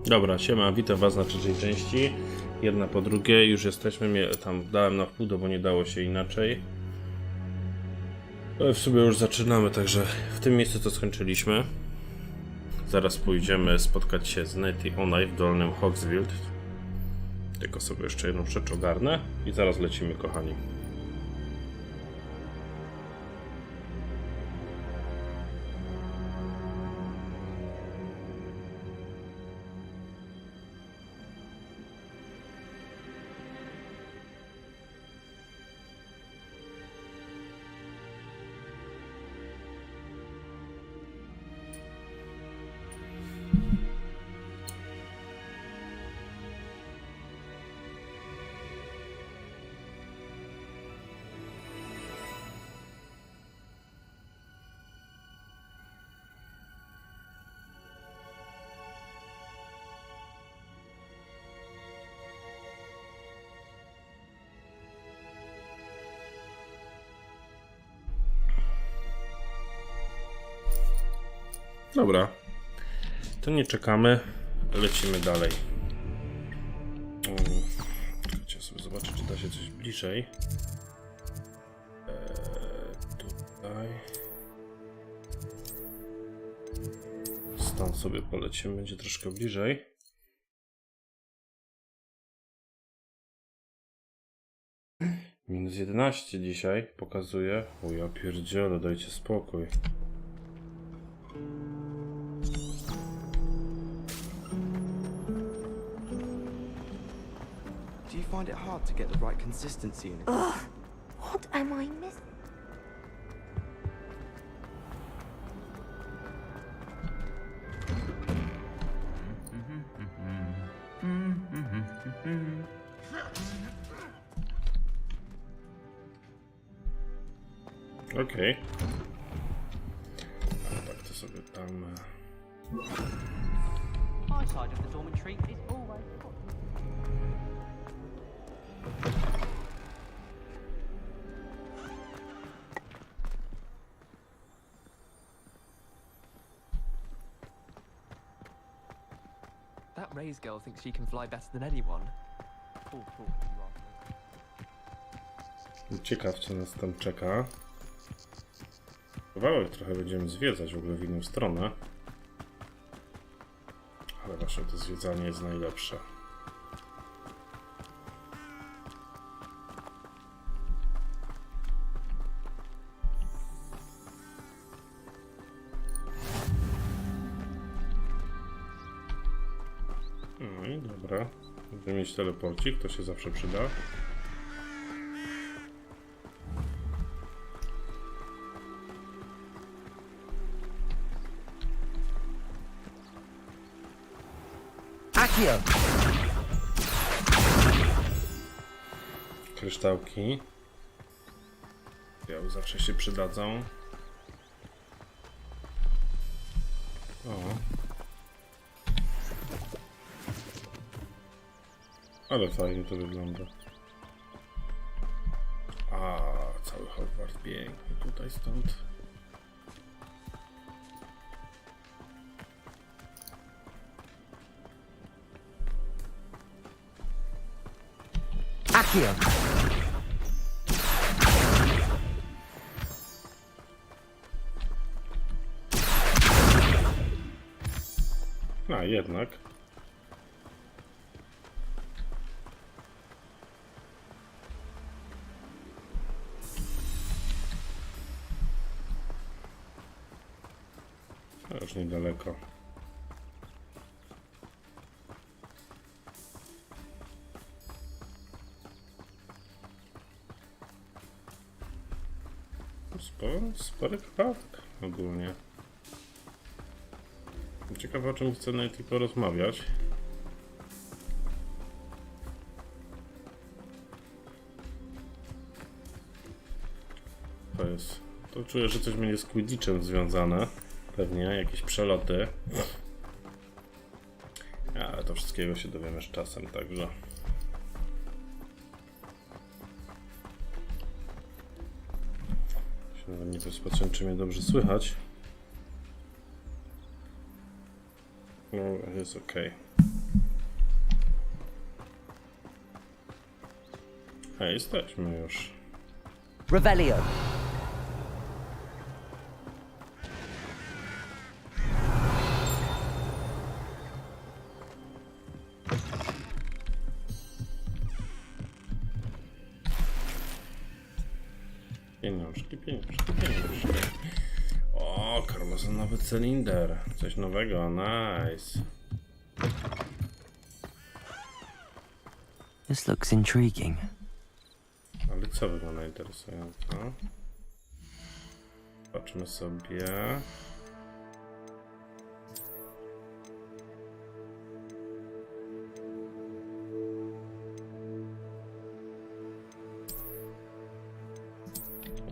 Dobra, siema, witam was na trzeciej części. Jedna po drugiej, już jesteśmy, tam dałem na wpół, bo nie dało się inaczej. W sumie już zaczynamy, także w tym miejscu to skończyliśmy. Zaraz pójdziemy spotkać się z Nettie Onaj w Dolnym Hogwarts. Tylko sobie jeszcze jedną rzecz ogarnę i zaraz lecimy, kochani. Dobra, to nie czekamy, lecimy dalej. Chcę sobie zobaczyć, czy da się coś bliżej. Tutaj. Stąd sobie polecimy, będzie troszkę bliżej. Minus 11 dzisiaj pokazuje. O ja pierdzielę, dajcie spokój. Do you find it hard to get the right consistency in it? Ugh, what am I missing? Okej. Ale tak to sobie tam... My side of the dormitory is always That Ray's girl thinks she can fly better than anyone. Cool, you are. Ciekaw, co nas tam czeka. Kawałek trochę będziemy zwiedzać w ogóle w inną stronę. Ale właśnie to zwiedzanie jest najlepsze. No i dobra. Będziemy mieć teleporcik, to się zawsze przyda. Kryształki. Białe zawsze się przydadzą. O. Ale fajnie to wygląda. A, cały Hogwart piękny tutaj stąd. A, jednak. A już niedaleko. Spory kawałek ogólnie. Ciekawe, o czym chcę Nettie porozmawiać. To czuję, że coś będzie z Quidditchem związane. Pewnie jakieś przeloty. Ale to wszystkiego się dowiemy z czasem, także. Nie patrzę, czy mnie dobrze słychać. No, jest ok. Hej, jesteśmy już. Revelio. Pieniążki. O, karmazynowy cylinder. Coś nowego, nice. This looks intriguing. Ale co wygląda interesująco? Patrzmy sobie.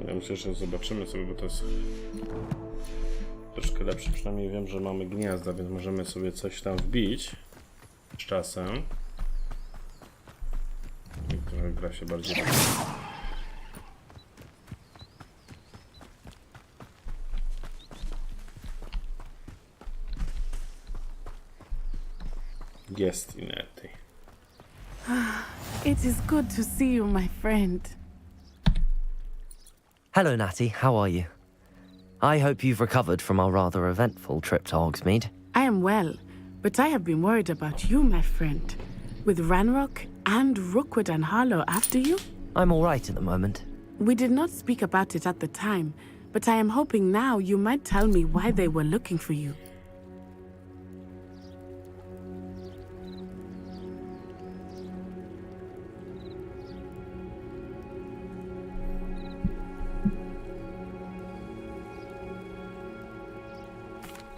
Ja myślę, że zobaczymy sobie, bo to jest troszkę lepsze. Przynajmniej wiem, że mamy gniazda, więc możemy sobie coś tam wbić z czasem. I trochę gra się bardziej. Jesli Ci. It is good to see you, my friend. Hello, Natty. How are you? I hope you've recovered from our rather eventful trip to Hogsmeade. I am well, but I have been worried about you, my friend. With Ranrock and Rookwood and Harlow after you? I'm all right at the moment. We did not speak about it at the time, but I am hoping now you might tell me why they were looking for you.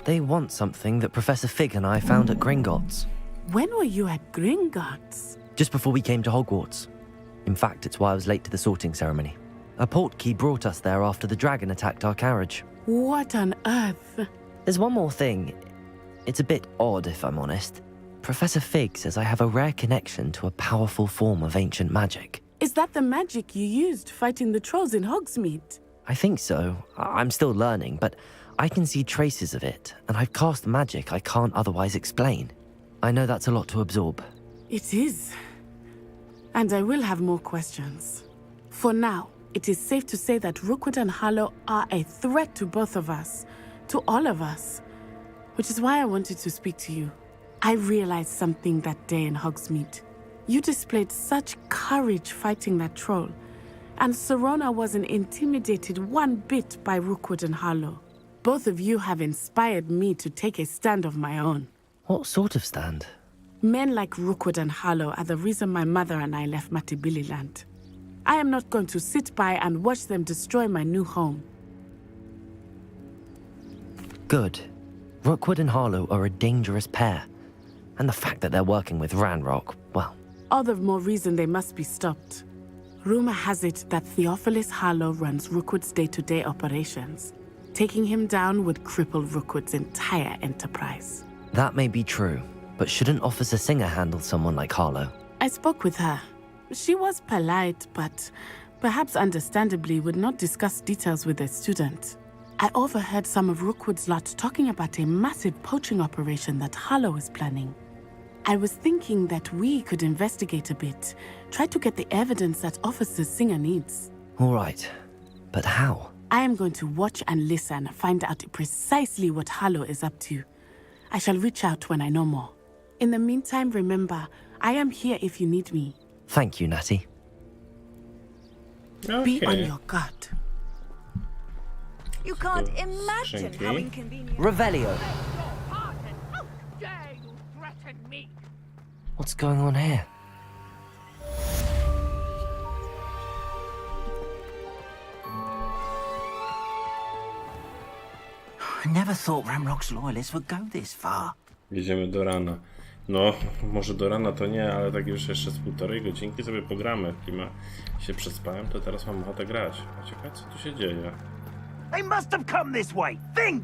They want something that Professor Fig and I found at Gringotts. When were you at Gringotts? Just before we came to Hogwarts. In fact, it's why I was late to the sorting ceremony. A portkey brought us there after the dragon attacked our carriage. What on earth? There's one more thing. It's a bit odd, if I'm honest. Professor Fig says I have a rare connection to a powerful form of ancient magic. Is that the magic you used fighting the trolls in Hogsmeade? I think so. I'm still learning, but I can see traces of it, and I've cast magic I can't otherwise explain. I know that's a lot to absorb. It is. And I will have more questions. For now, it is safe to say that Rookwood and Harlow are a threat to both of us, to all of us, which is why I wanted to speak to you. I realized something that day in Hogsmeade. You displayed such courage fighting that troll, and Serona wasn't intimidated one bit by Rookwood and Harlow. Both of you have inspired me to take a stand of my own. What sort of stand? Men like Rookwood and Harlow are the reason my mother and I left Matabeleland. I am not going to sit by and watch them destroy my new home. Good. Rookwood and Harlow are a dangerous pair. And the fact that they're working with Ranrock, well... All the more reason they must be stopped. Rumor has it that Theophilus Harlow runs Rookwood's day-to-day operations. Taking him down would cripple Rookwood's entire enterprise. That may be true, but shouldn't Officer Singer handle someone like Harlow? I spoke with her. She was polite, but perhaps understandably would not discuss details with a student. I overheard some of Rookwood's lot talking about a massive poaching operation that Harlow is planning. I was thinking that we could investigate a bit, try to get the evidence that Officer Singer needs. All right, but how? I am going to watch and listen, find out precisely what Harlow is up to. I shall reach out when I know more. In the meantime, remember, I am here if you need me. Thank you, Natty. Be on your guard. You can't imagine how Skrzynki. inconvenient. Revelio. How dare you threaten me? What's going on here? I never thought Ramrock's loyalists would go this far. Jedziemy do rana. No, może do rana to nie, ale tak już jeszcze z 1,5 godzinki sobie pogramy. Klima się przespałem, to teraz mam ochotę grać. A ciekawe, co tu się dzieje. They must have come this way. Think!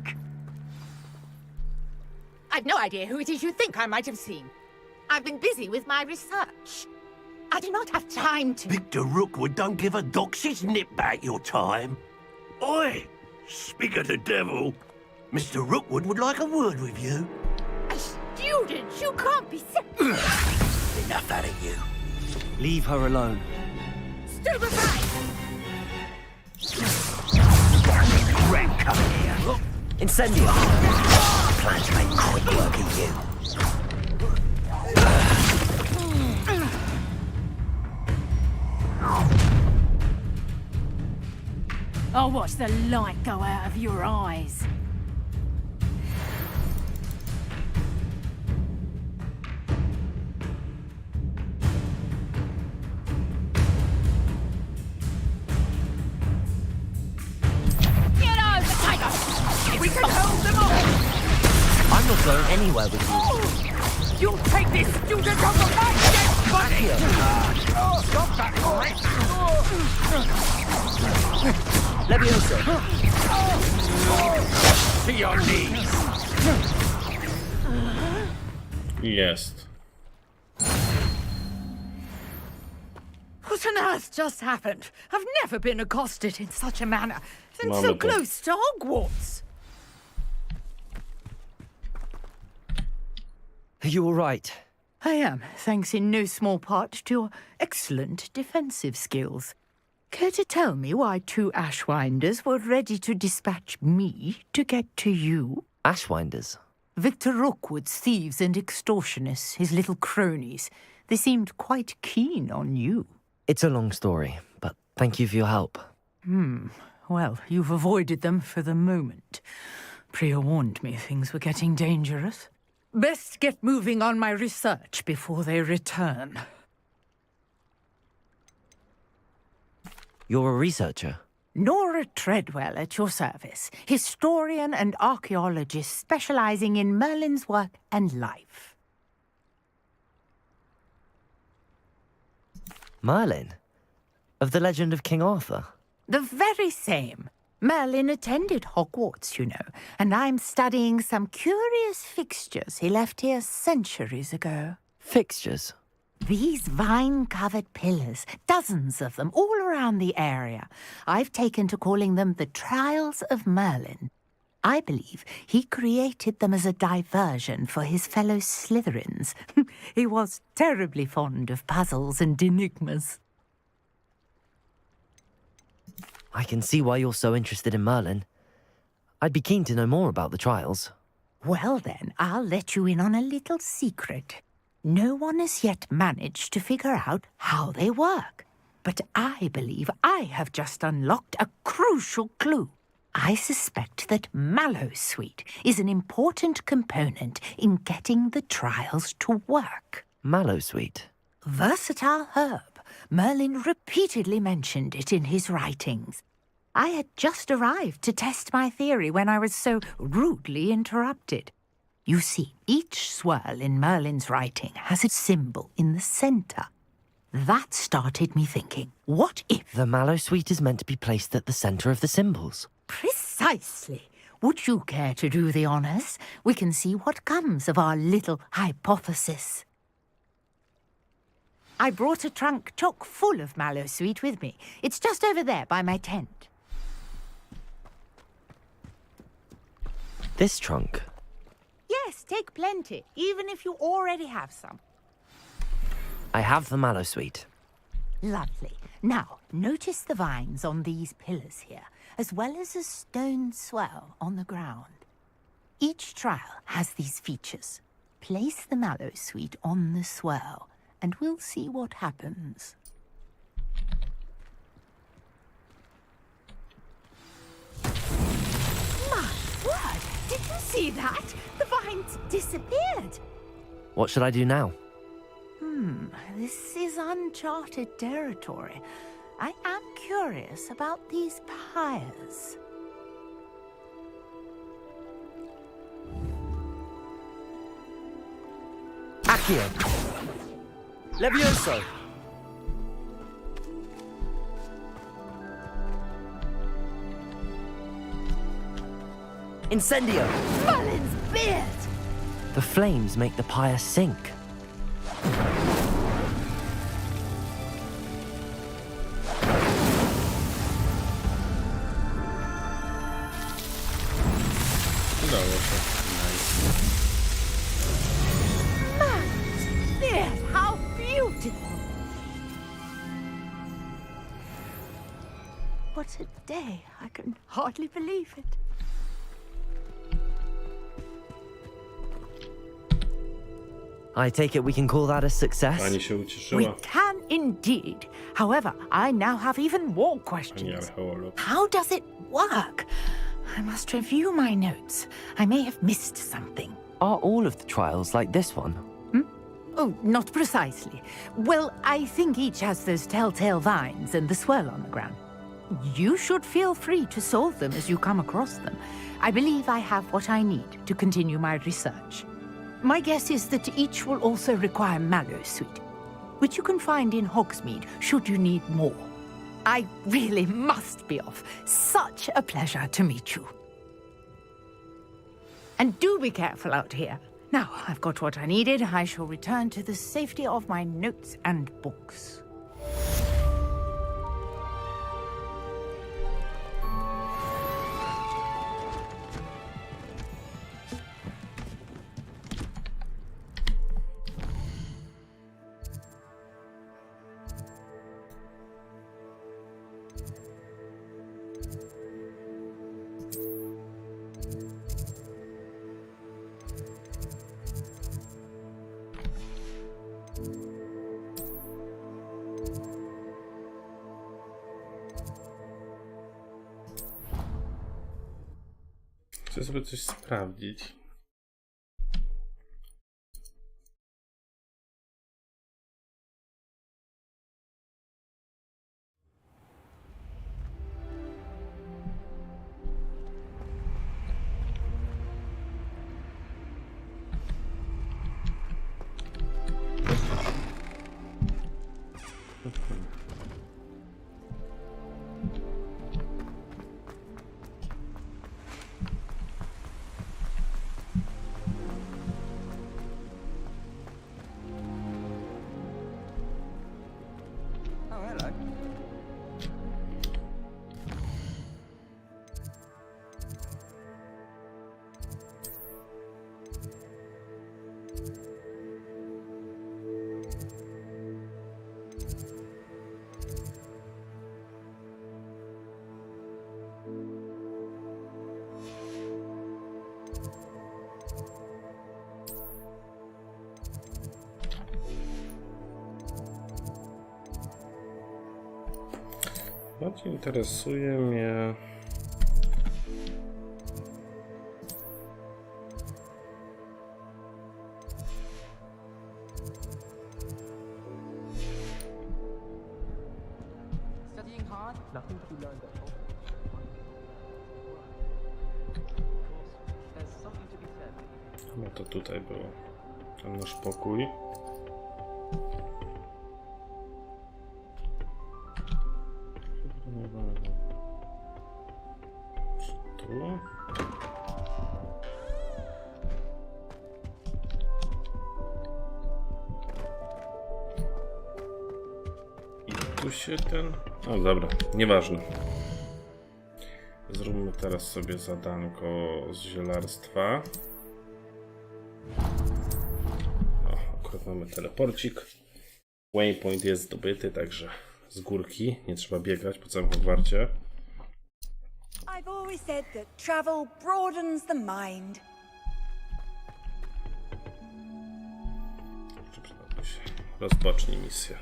I've no idea who it is you think I might have seen. I've been busy with my research. I do not have time to... Victor Rookwood don't give a doxy's nip back your time. Oi! Speak of the devil. Mr. Rookwood would like a word with you. A student? You can't be... Enough out of you. Leave her alone. Do the same! Rat coming here. Incendio! Plan to make quick work of you. I'll watch the light go out of your eyes. Get over, Tiger! We can hold them off! I'm not going anywhere with you. You'll take this student off of my dead body! Stop that! Levioso! To your knees. Jest. What on earth just happened? I've never been accosted in such a manner. And Mamy so to. close to Hogwarts. Are you all right? I am, thanks in no small part to your excellent defensive skills. Care to tell me why 2 Ashwinders were ready to dispatch me to get to you? Ashwinders? Victor Rookwood's thieves and extortionists, his little cronies. They seemed quite keen on you. It's a long story, but thank you for your help. Well, you've avoided them for the moment. Priya warned me things were getting dangerous. Best get moving on my research before they return. You're a researcher? Nora Treadwell at your service, historian and archaeologist specializing in Merlin's work and life. Merlin? Of the legend of King Arthur? The very same. Merlin attended Hogwarts, you know, and I'm studying some curious fixtures he left here centuries ago. Fixtures? These vine-covered pillars, dozens of them, all around the area. I've taken to calling them the Trials of Merlin. I believe he created them as a diversion for his fellow Slytherins. He was terribly fond of puzzles and enigmas. I can see why you're so interested in Merlin. I'd be keen to know more about the trials. Well then, I'll let you in on a little secret. No one has yet managed to figure out how they work. But I believe I have just unlocked a crucial clue. I suspect that Mallowsweet is an important component in getting the trials to work. Mallowsweet? Versatile herb. Merlin repeatedly mentioned it in his writings. I had just arrived to test my theory when I was so rudely interrupted. You see, each swirl in Merlin's writing has a symbol in the center. That started me thinking, what if... The Mallowsweet is meant to be placed at the center of the symbols. Precisely. Would you care to do the honors? We can see what comes of our little hypothesis. I brought a trunk chock full of Mallowsweet with me. It's just over there by my tent. This trunk? Yes, take plenty, even if you already have some. I have the Mallowsweet. Lovely. Now, notice the vines on these pillars here, as well as a stone swell on the ground. Each trial has these features. Place the Mallowsweet on the swell, and we'll see what happens. My word! Did you see that? The vines disappeared. What should I do now? This is uncharted territory. I am curious about these pyres. Accio! Levioso! Incendio! Merlin's beard! The flames make the pyre sink. Udało się. Nice. Merlin's beard! How beautiful! what a day. I can hardly believe it. I take it we can call that a success? Pani się We ucieszyła. can indeed. However, I now have even more Pani questions. archeolog. How does it work? I must review my notes. I may have missed something. Are all of the trials like this one? Oh, not precisely. Well, I think each has those telltale vines and the swirl on the ground. You should feel free to solve them as you come across them. I believe I have what I need to continue my research. My guess is that each will also require mallow sweet, which you can find in Hogsmeade should you need more. I really must be off. Such a pleasure to meet you. And do be careful out here. Now, I've got what I needed. I shall return to the safety of my notes and books. Chcę sobie coś sprawdzić. Oh, hello. Bardziej interesuje mnie... Studying hard? Nothing to be learned at home. There's something to be said. No to tutaj było. Ten nasz pokój. Tu. I tu się ten... No dobra, nieważne. Zróbmy teraz sobie zadanko z zielarstwa. O, akurat mamy teleporcik. Waypoint jest zdobyty, także z górki. Nie trzeba biegać po całym Hogwarcie. I've always said that travel broadens the mind. Przydałoby się. Rozpocznij misję.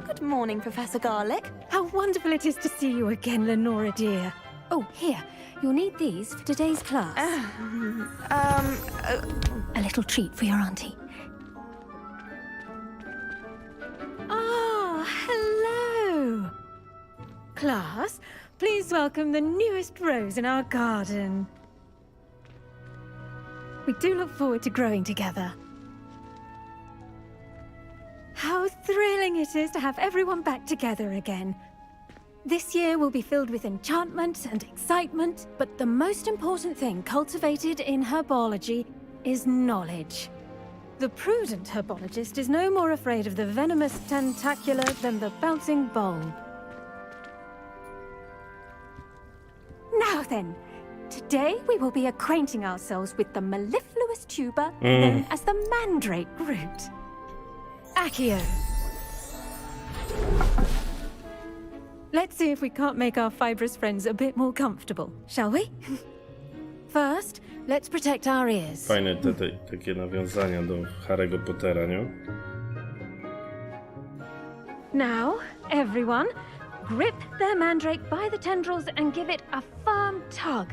Good morning, Professor Garlic. How wonderful it is to see you again, Lenora dear. Oh, here, you'll need these for today's class. A little treat for your auntie. Ah, hello. Class, please welcome the newest rose in our garden. We do look forward to growing together. How thrilling it is to have everyone back together again. This year will be filled with enchantment and excitement, but the most important thing cultivated in herbology is knowledge. The prudent herbologist is no more afraid of the venomous tentacular than the bouncing bulb. Now then, today we will be acquainting ourselves with the mellifluous continuous tuber known as the mandrake root. Accio. Let's see if we can't make our fibrous friends a bit more comfortable, shall we? First, let's protect our ears. Fajne takie nawiązania do Harry'ego Pottera, nie? Now, everyone, grip their mandrake by the tendrils and give it a firm tug.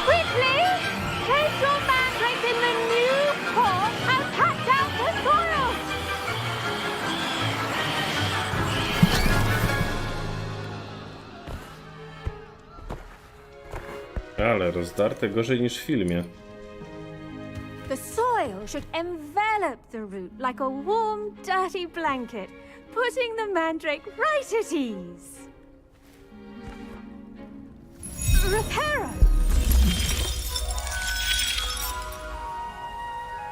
Quickly! Place your mandrake in the new pot and patch out the soil! Ale rozdarte gorzej niż w filmie. The soil should envelop the root like a warm, dirty blanket, putting the mandrake right at ease. Reparo!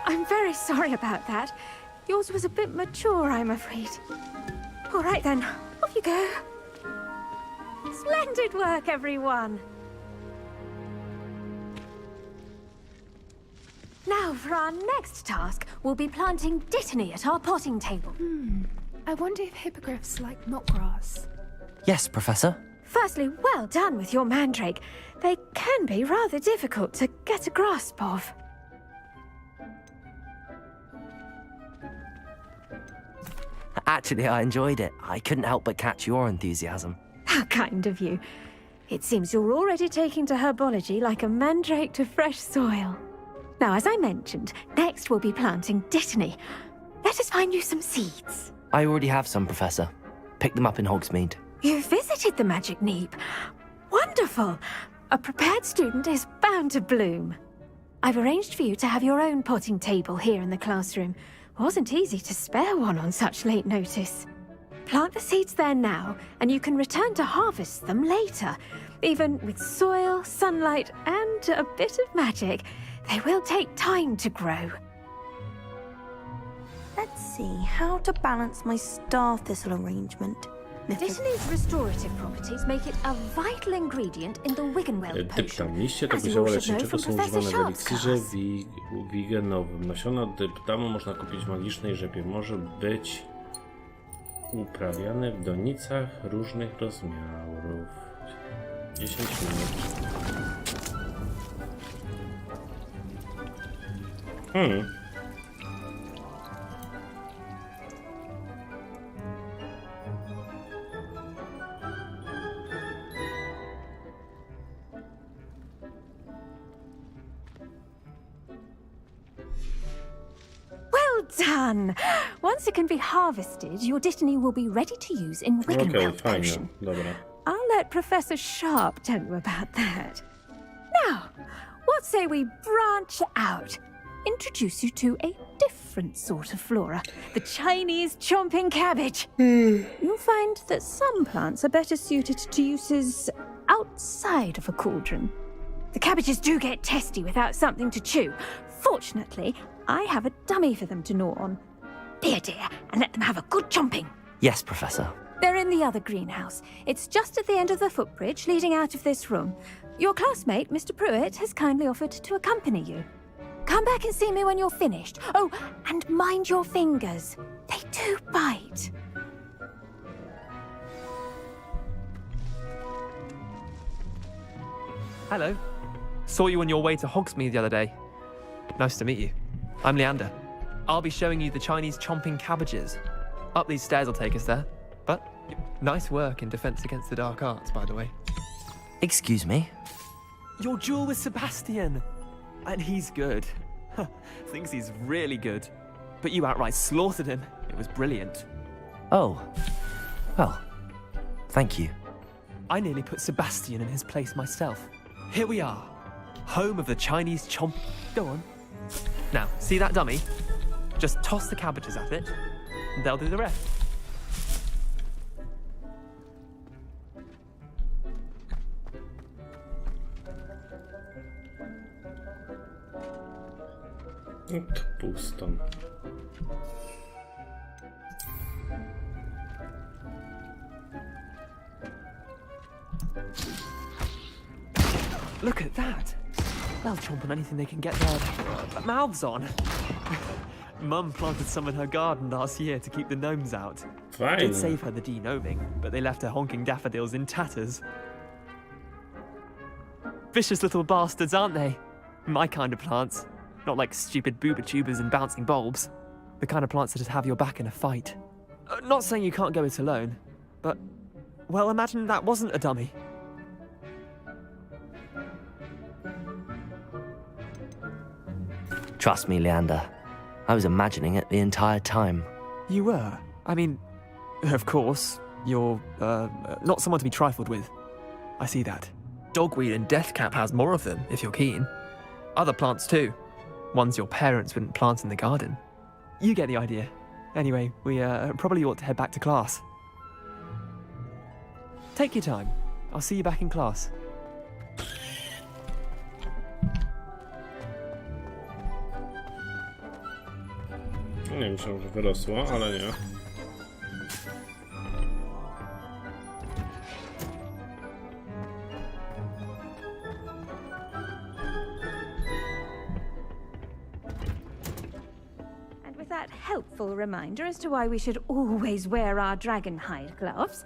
I'm very sorry about that. Yours was a bit mature, I'm afraid. All right then, off you go. Splendid work, everyone. Now, for our next task, we'll be planting dittany at our potting table. I wonder if hippogriffs like knotgrass. Yes, Professor. Firstly, well done with your mandrake. They can be rather difficult to get a grasp of. Actually, I enjoyed it. I couldn't help but catch your enthusiasm. How kind of you. It seems you're already taking to herbology like a mandrake to fresh soil. Now, as I mentioned, next we'll be planting dittany. Let us find you some seeds. I already have some, Professor. Pick them up in Hogsmeade. You visited the Magic Neep. Wonderful! A prepared student is bound to bloom. I've arranged for you to have your own potting table here in the classroom. Wasn't easy to spare one on such late notice. Plant the seeds there now, and you can return to harvest them later. Even with soil, sunlight, and a bit of magic, they will take time to grow. Let's see how to balance my star thistle arrangement. Dittany's restorative properties make it a vital ingredient in the Wiggenweld potion. Liście tego As you zioła all should know leczniczego from są Professor używane w Sharp's eliksirze class. wigenowym. Nasiona deptamu można kupić w magicznej rzepie. Może być uprawiane w donicach różnych rozmiarów. 10 minut. Well done! Once it can be harvested, your dittany will be ready to use in Okej, Wiggenweld fajnie. potion. Dobra. I'll let Professor Sharp tell you about that. Now, what say we branch out? Introduce you to a different sort of flora, the Chinese chomping cabbage. You'll find that some plants are better suited to uses outside of a cauldron. The cabbages do get testy without something to chew. Fortunately, I have a dummy for them to gnaw on. Be a dear and let them have a good chomping. Yes, Professor. They're in the other greenhouse. It's just at the end of the footbridge leading out of this room. Your classmate, Mr. Pruitt, has kindly offered to accompany you. Come back and see me when you're finished. Oh, and mind your fingers. They do bite. Hello. Saw you on your way to Hogsmeade the other day. Nice to meet you. I'm Leander. I'll be showing you the Chinese chomping cabbages. Up these stairs will take us there. But nice work in Defense Against the Dark Arts, by the way. Excuse me? Your duel with Sebastian. And he's good. Thinks he's really good. But you outright slaughtered him. It was brilliant. Oh. Well, thank you. I nearly put Sebastian in his place myself. Here we are. Home of the Chinese chomp... Go on. Now, see that dummy? Just toss the cabbages at it, and they'll do the rest. To pusto. Look at that. They'll chomp on anything they can get their mouths on. Mum planted some in her garden last year to keep the gnomes out. Fine. Did save her the de-gnoming, but they left her honking daffodils in tatters. Vicious little bastards, aren't they? My kind of plants. Not like stupid booba tubers and bouncing bulbs. The kind of plants that just have your back in a fight. Not saying you can't go it alone, but, well, imagine that wasn't a dummy. Trust me, Leander. I was imagining it the entire time. You were? I mean, of course, you're, not someone to be trifled with. I see that. Dogweed and deathcap has more of them, if you're keen. Other plants too. Ones your parents wouldn't plant in the garden. You get the idea. Anyway, we probably ought to head back to class. Take your time. I'll see you back in class. Nie myślałem, że wyrosło, ale nie. And with that helpful reminder as to why we should always wear our dragon hide gloves,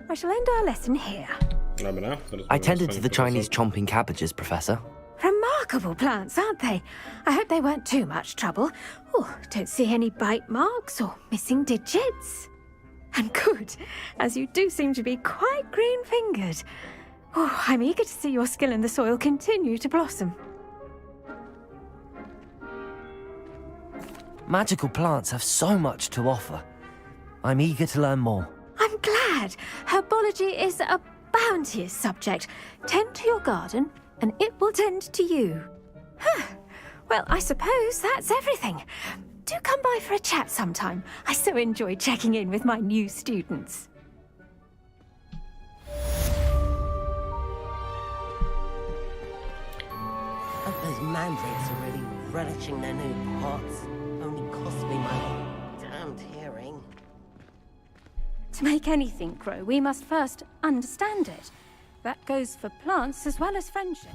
I shall end our lesson here. Dobra. I tended to the Chinese chomping cabbages, Professor. Remarkable plants, aren't they? I hope they weren't too much trouble. Oh, don't see any bite marks or missing digits. And good, as you do seem to be quite green-fingered. Oh, I'm eager to see your skill in the soil continue to blossom. Magical plants have so much to offer. I'm eager to learn more. I'm glad. Herbology is a bounteous subject. Tend to your garden, and it will tend to you. Huh. Well, I suppose that's everything. Do come by for a chat sometime. I so enjoy checking in with my new students. Those mandrakes are really relishing their new pots. Only cost me my damned hearing. To make anything grow, we must first understand it. That goes for plants as well as friendship.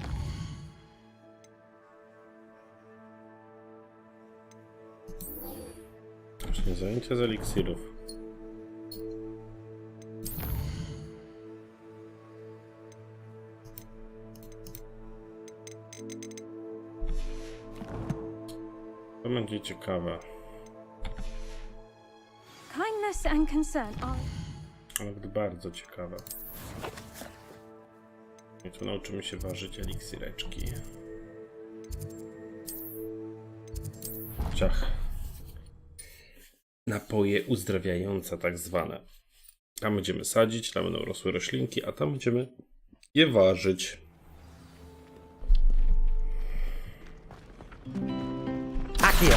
Właśnie zajęcia z eliksirów. To będzie ciekawe. Kindness and concern are... Nawet bardzo ciekawe. I tu nauczymy się ważyć eliksireczki. Ciach. Napoje uzdrawiające tak zwane. Tam będziemy sadzić, tam będą rosły roślinki, a tam będziemy je ważyć. Akio!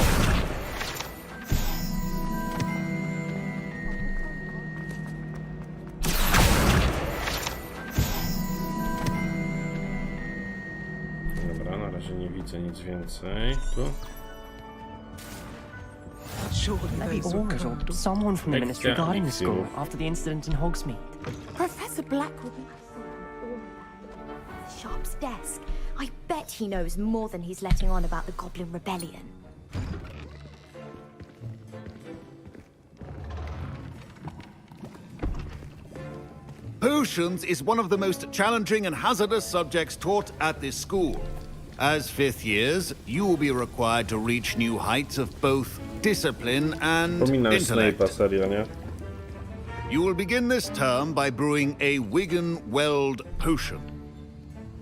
Dobra, na razie nie widzę nic więcej. Tu. Maybe Aura or someone from the Ministry guarding the school after the incident in Hogsmeade. Professor Black will be... Sharp's desk. I bet he knows more than he's letting on about the Goblin Rebellion. Potions is one of the most challenging and hazardous subjects taught at this school. As fifth years, you will be required to reach new heights of both discipline and intellect. You will begin this term by brewing a Wigan-Weld potion.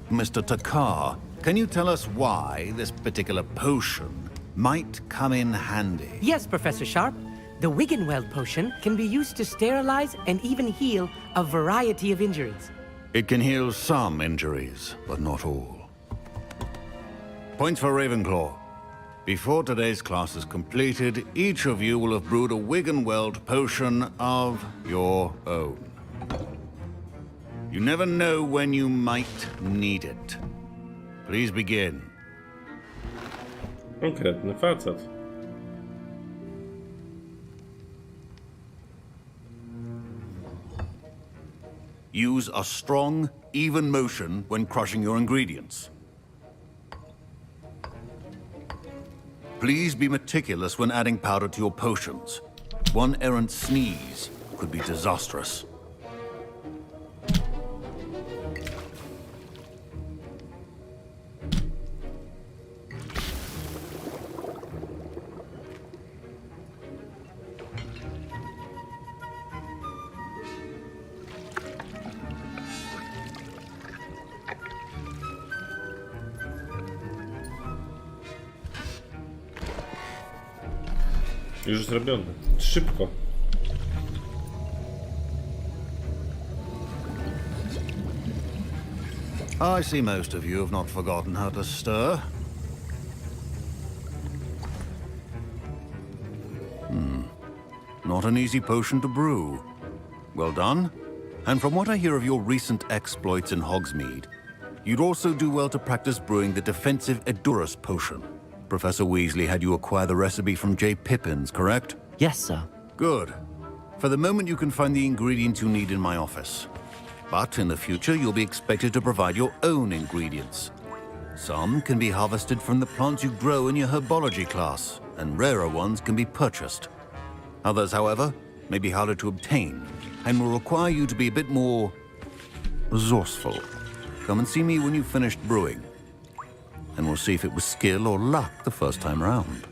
Mr. Takar, can you tell us why this particular potion might come in handy? Yes, Professor Sharp. The Wigan-Weld potion can be used to sterilize and even heal a variety of injuries. It can heal some injuries, but not all. Points for Ravenclaw. Before today's class is completed, each of you will have brewed a Wigan-Weld potion of your own. You never know when you might need it. Please begin. Konkretny facet. Use a strong, even motion when crushing your ingredients. Please be meticulous when adding powder to your potions. One errant sneeze could be disastrous. Już zrobione. Szybko. I see most of you have not forgotten how to stir. Not an easy potion to brew. Well done. And from what I hear of your recent exploits in Hogsmeade, you'd also do well to practice brewing the defensive Edurus potion. Professor Weasley had you acquire the recipe from J. Pippin's, correct? Yes, sir. Good. For the moment, you can find the ingredients you need in my office. But in the future, you'll be expected to provide your own ingredients. Some can be harvested from the plants you grow in your herbology class, and rarer ones can be purchased. Others, however, may be harder to obtain, and will require you to be a bit more resourceful. Come and see me when you've finished brewing, and we'll see if it was skill or luck the first time round.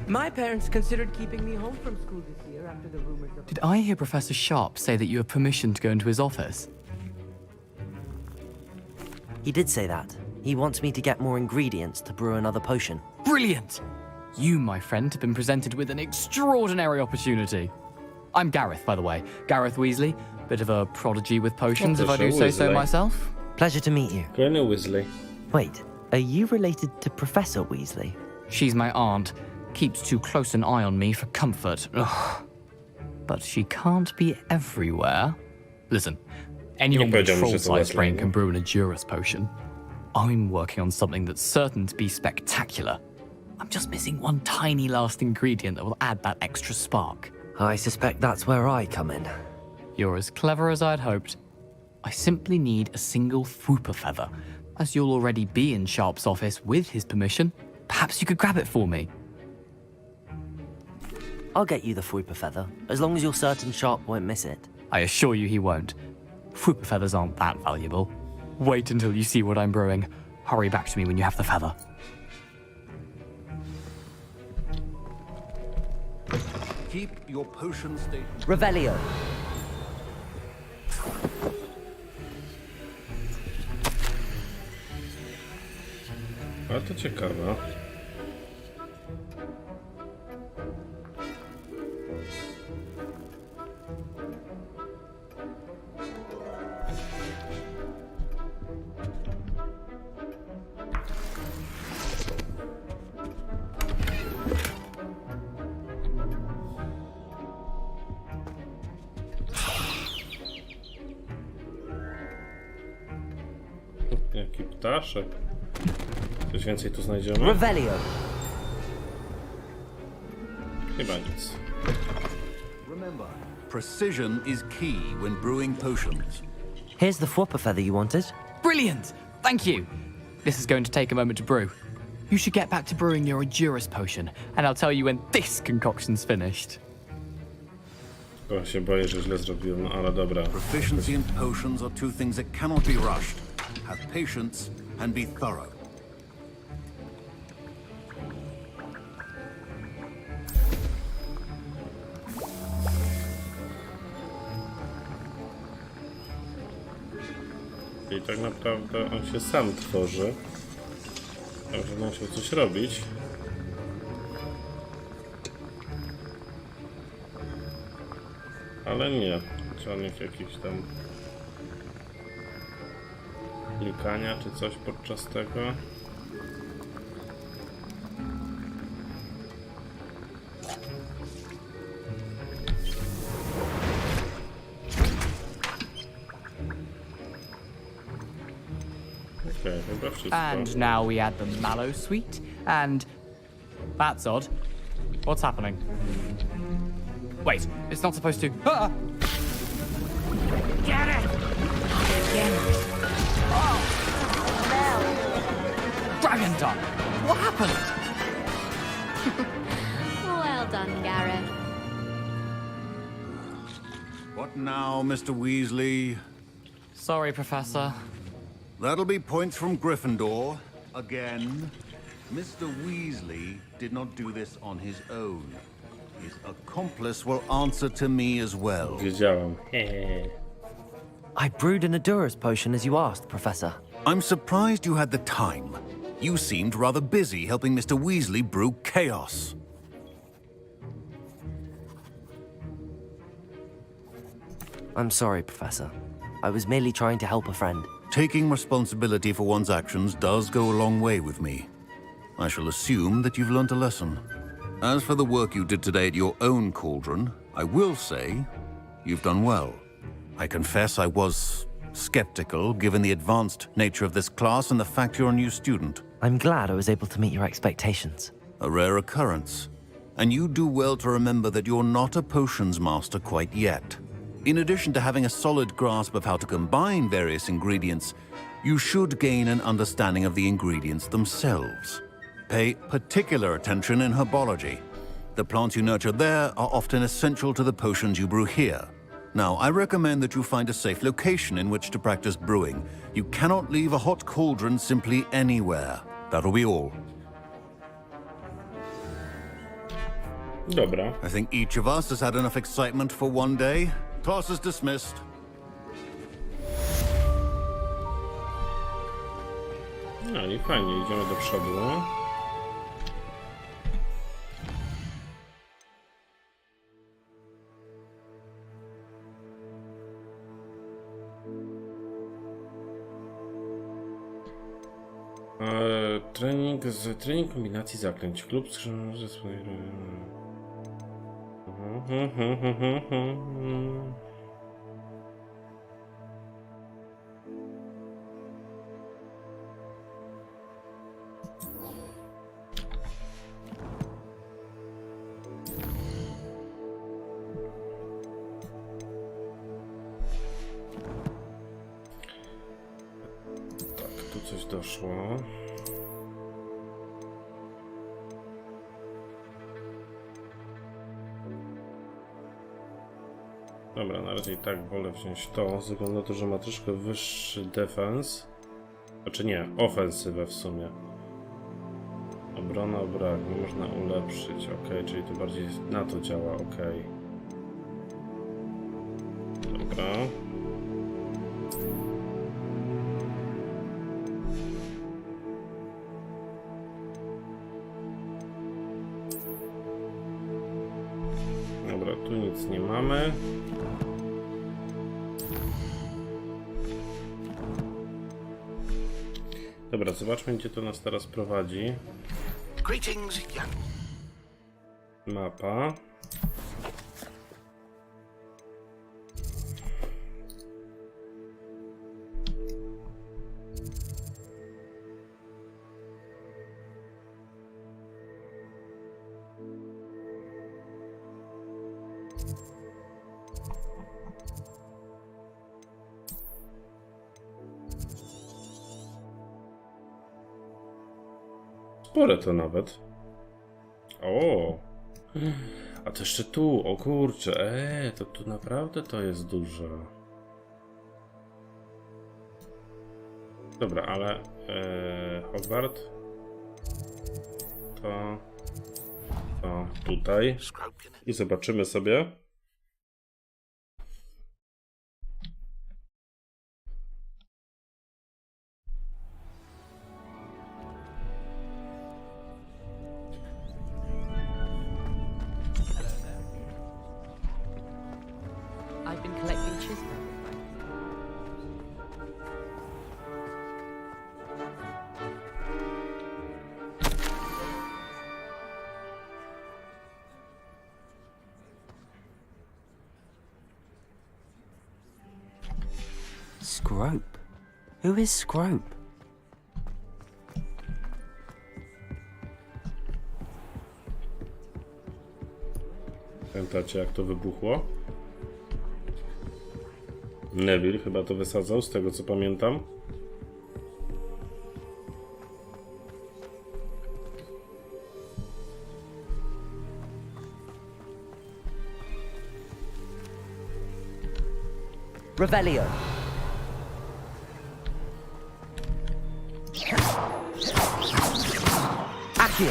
My parents considered keeping me home from school this year after the rumors of... Did I hear Professor Sharp say that you have permission to go into his office? He did say that. He wants me to get more ingredients to brew another potion. Brilliant! You, my friend, have been presented with an extraordinary opportunity. I'm Gareth, by the way. Gareth Weasley. Bit of a prodigy with potions, if I do say so myself. Pleasure to meet you. Colonel Weasley. Wait, are you related to Professor Weasley? She's my aunt. Keeps too close an eye on me for comfort. Ugh. But she can't be everywhere. Listen, anyone with a troll-sized brain can brew an Edurus potion. I'm working on something that's certain to be spectacular. I'm just missing one tiny last ingredient that will add that extra spark. I suspect that's where I come in. You're as clever as I'd hoped. I simply need a single Fwooper feather. As you'll already be in Sharp's office with his permission, perhaps you could grab it for me. I'll get you the Fwooper feather, as long as you're certain Sharp won't miss it. I assure you he won't. Fwooper feathers aren't that valuable. Wait until you see what I'm brewing. Hurry back to me when you have the feather. Keep your potion state... Revelio. Ale to ciekawe. Jaki ptaszek. Coś więcej tu znajdziemy? Revelio. Chyba nic. Remember, precision is key when brewing potions. Here's the Fwooper feather you wanted. Brilliant! Thank you! This is going to take a moment to brew. You should get back to brewing your Edurus potion, and I'll tell you when this concoction's finished. O, się boję, że źle zrobiłem, no ale dobra. Proficiency in potions are two things that cannot be rushed. Have patience and be thorough. I tak naprawdę on się sam tworzy. Także musiał coś robić. Ale nie. Żadnych jakichś tam klikania czy coś podczas tego. Okay, chyba wszystko. And now we add the mallow sweet, and that's odd. What's happening? Wait, it's not supposed to. Ah! Get it! Again. Oh, Dragon Duck! What happened? Well done, Gareth. What now, Mr. Weasley? Sorry, Professor. That'll be points from Gryffindor. Again. Mr. Weasley did not do this on his own. His accomplice will answer to me as well. Wiedziałem. I brewed an Adura's potion as you asked, Professor. I'm surprised you had the time. You seemed rather busy helping Mr. Weasley brew chaos. I'm sorry, Professor. I was merely trying to help a friend. Taking responsibility for one's actions does go a long way with me. I shall assume that you've learnt a lesson. As for the work you did today at your own cauldron, I will say you've done well. I confess I was skeptical, given the advanced nature of this class and the fact you're a new student. I'm glad I was able to meet your expectations. A rare occurrence. And you do well to remember that you're not a potions master quite yet. In addition to having a solid grasp of how to combine various ingredients, you should gain an understanding of the ingredients themselves. Pay particular attention in herbology. The plants you nurture there are often essential to the potions you brew here. Now, I recommend that you find a safe location in which to practice brewing. You cannot leave a hot cauldron simply anywhere. That'll be all. Dobra. I think each of us has had enough excitement for one day. Class is dismissed. No i fajnie, idziemy do przodu. Trening kombinacji zaklęć. Klub skrzynny ze swojej... Tak, tu coś doszło. Dobra, na razie i tak wolę wziąć to, ze względu na to, że ma troszkę wyższy defens. Znaczy nie, ofensywę w sumie. Obrona, brak, nie można ulepszyć, ok, czyli to bardziej na to działa, ok. Dobra. Dobra, tu nic nie mamy. Dobra, zobaczmy, gdzie to nas teraz prowadzi. Mapa. Spore to nawet. O! A to jeszcze tu, o kurczę, to tu naprawdę to jest dużo. Dobra, ale Hogwart to tutaj i zobaczymy sobie. I've been collecting chisels. Scrope? Who is Scrope? Pamiętacie, jak to wybuchło? Neville chyba to wysadzał, z tego co pamiętam. Revelio. Accio.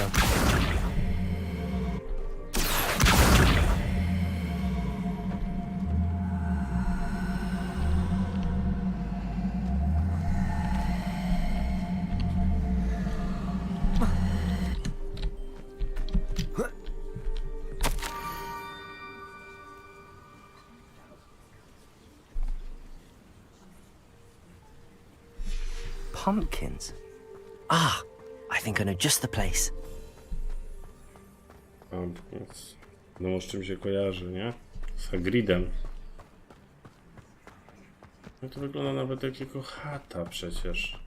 Pumpkins. Ah, I think I know just the place. Pumpkins. No z czym się kojarzy, nie? Z Hagridem. No to wygląda nawet jak jego chata przecież.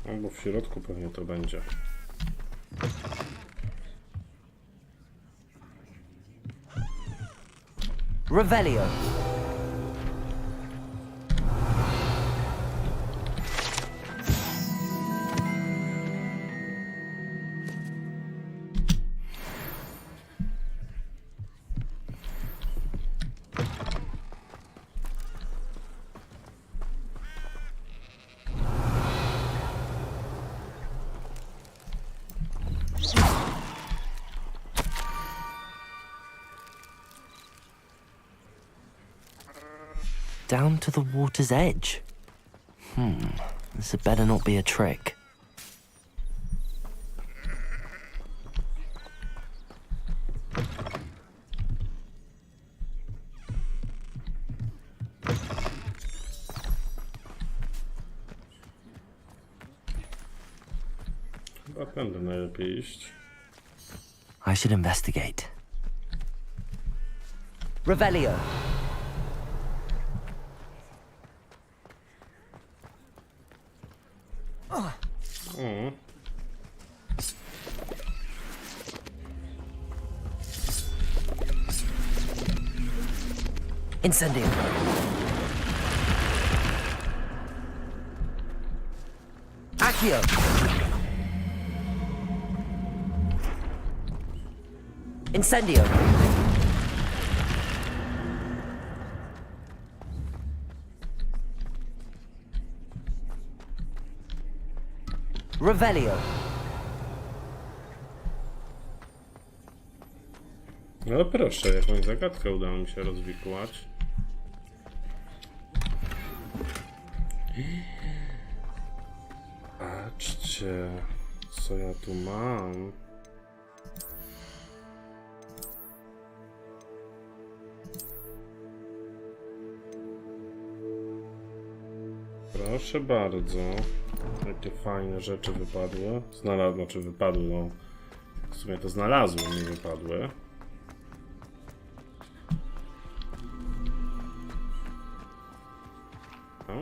Albo w środku pewnie to będzie. Revelio. Down to the water's edge. This had better not be a trick. Chyba będę najlepiej iść. I should investigate. Revelio. Incendio. Accio. Incendio. Revelio. No proszę, jakąś zagadkę udało mi się rozwikłać. Patrzcie, co ja tu mam. Proszę bardzo. Jakie fajne rzeczy wypadły. Znaczy wypadły, no. W sumie to znalazłem, nie wypadły. Tak?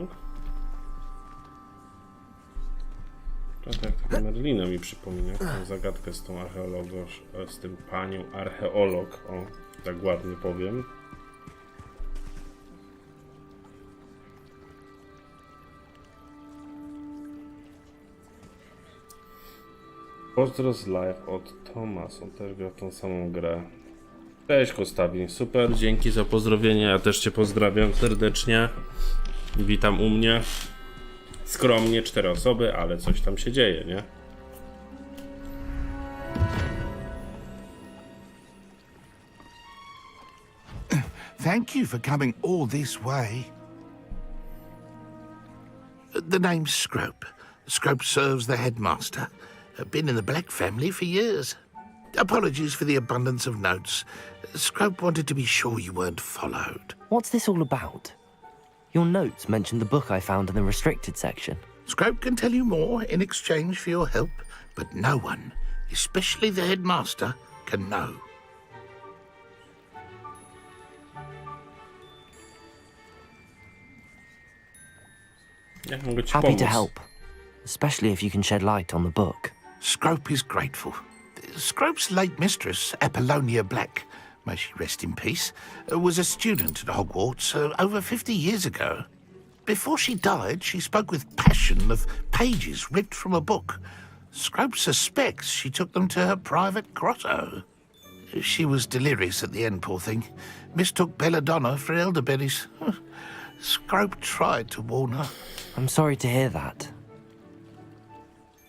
Tak jak Merlina mi przypomina tą zagadkę z tą archeologą, z tym panią archeolog, o, tak ładnie powiem. Pozdro z live od Thomas, on też gra tą samą grę. Cześć Kostawin, super, dzięki za pozdrowienie, ja też Cię pozdrawiam serdecznie. Witam u mnie. Skromnie, 4 osoby, ale coś tam się dzieje, nie? Thank you for coming all this way. The name's Scrope. Scrope serves the headmaster. Been in the Black family for years. Apologies for the abundance of notes. Scrope wanted to be sure you weren't followed. What's this all about? Your notes mentioned the book I found in the restricted section. Scrope can tell you more in exchange for your help, but no one, especially the headmaster, can know. Happy to help, especially if you can shed light on the book. Scrope is grateful. Scrope's late mistress, Apollonia Black, may she rest in peace, was a student at Hogwarts over 50 years ago. Before she died, she spoke with passion of pages ripped from a book. Scrope suspects she took them to her private grotto. She was delirious at the end, poor thing. Mistook belladonna for elderberries. Scrope tried to warn her. I'm sorry to hear that.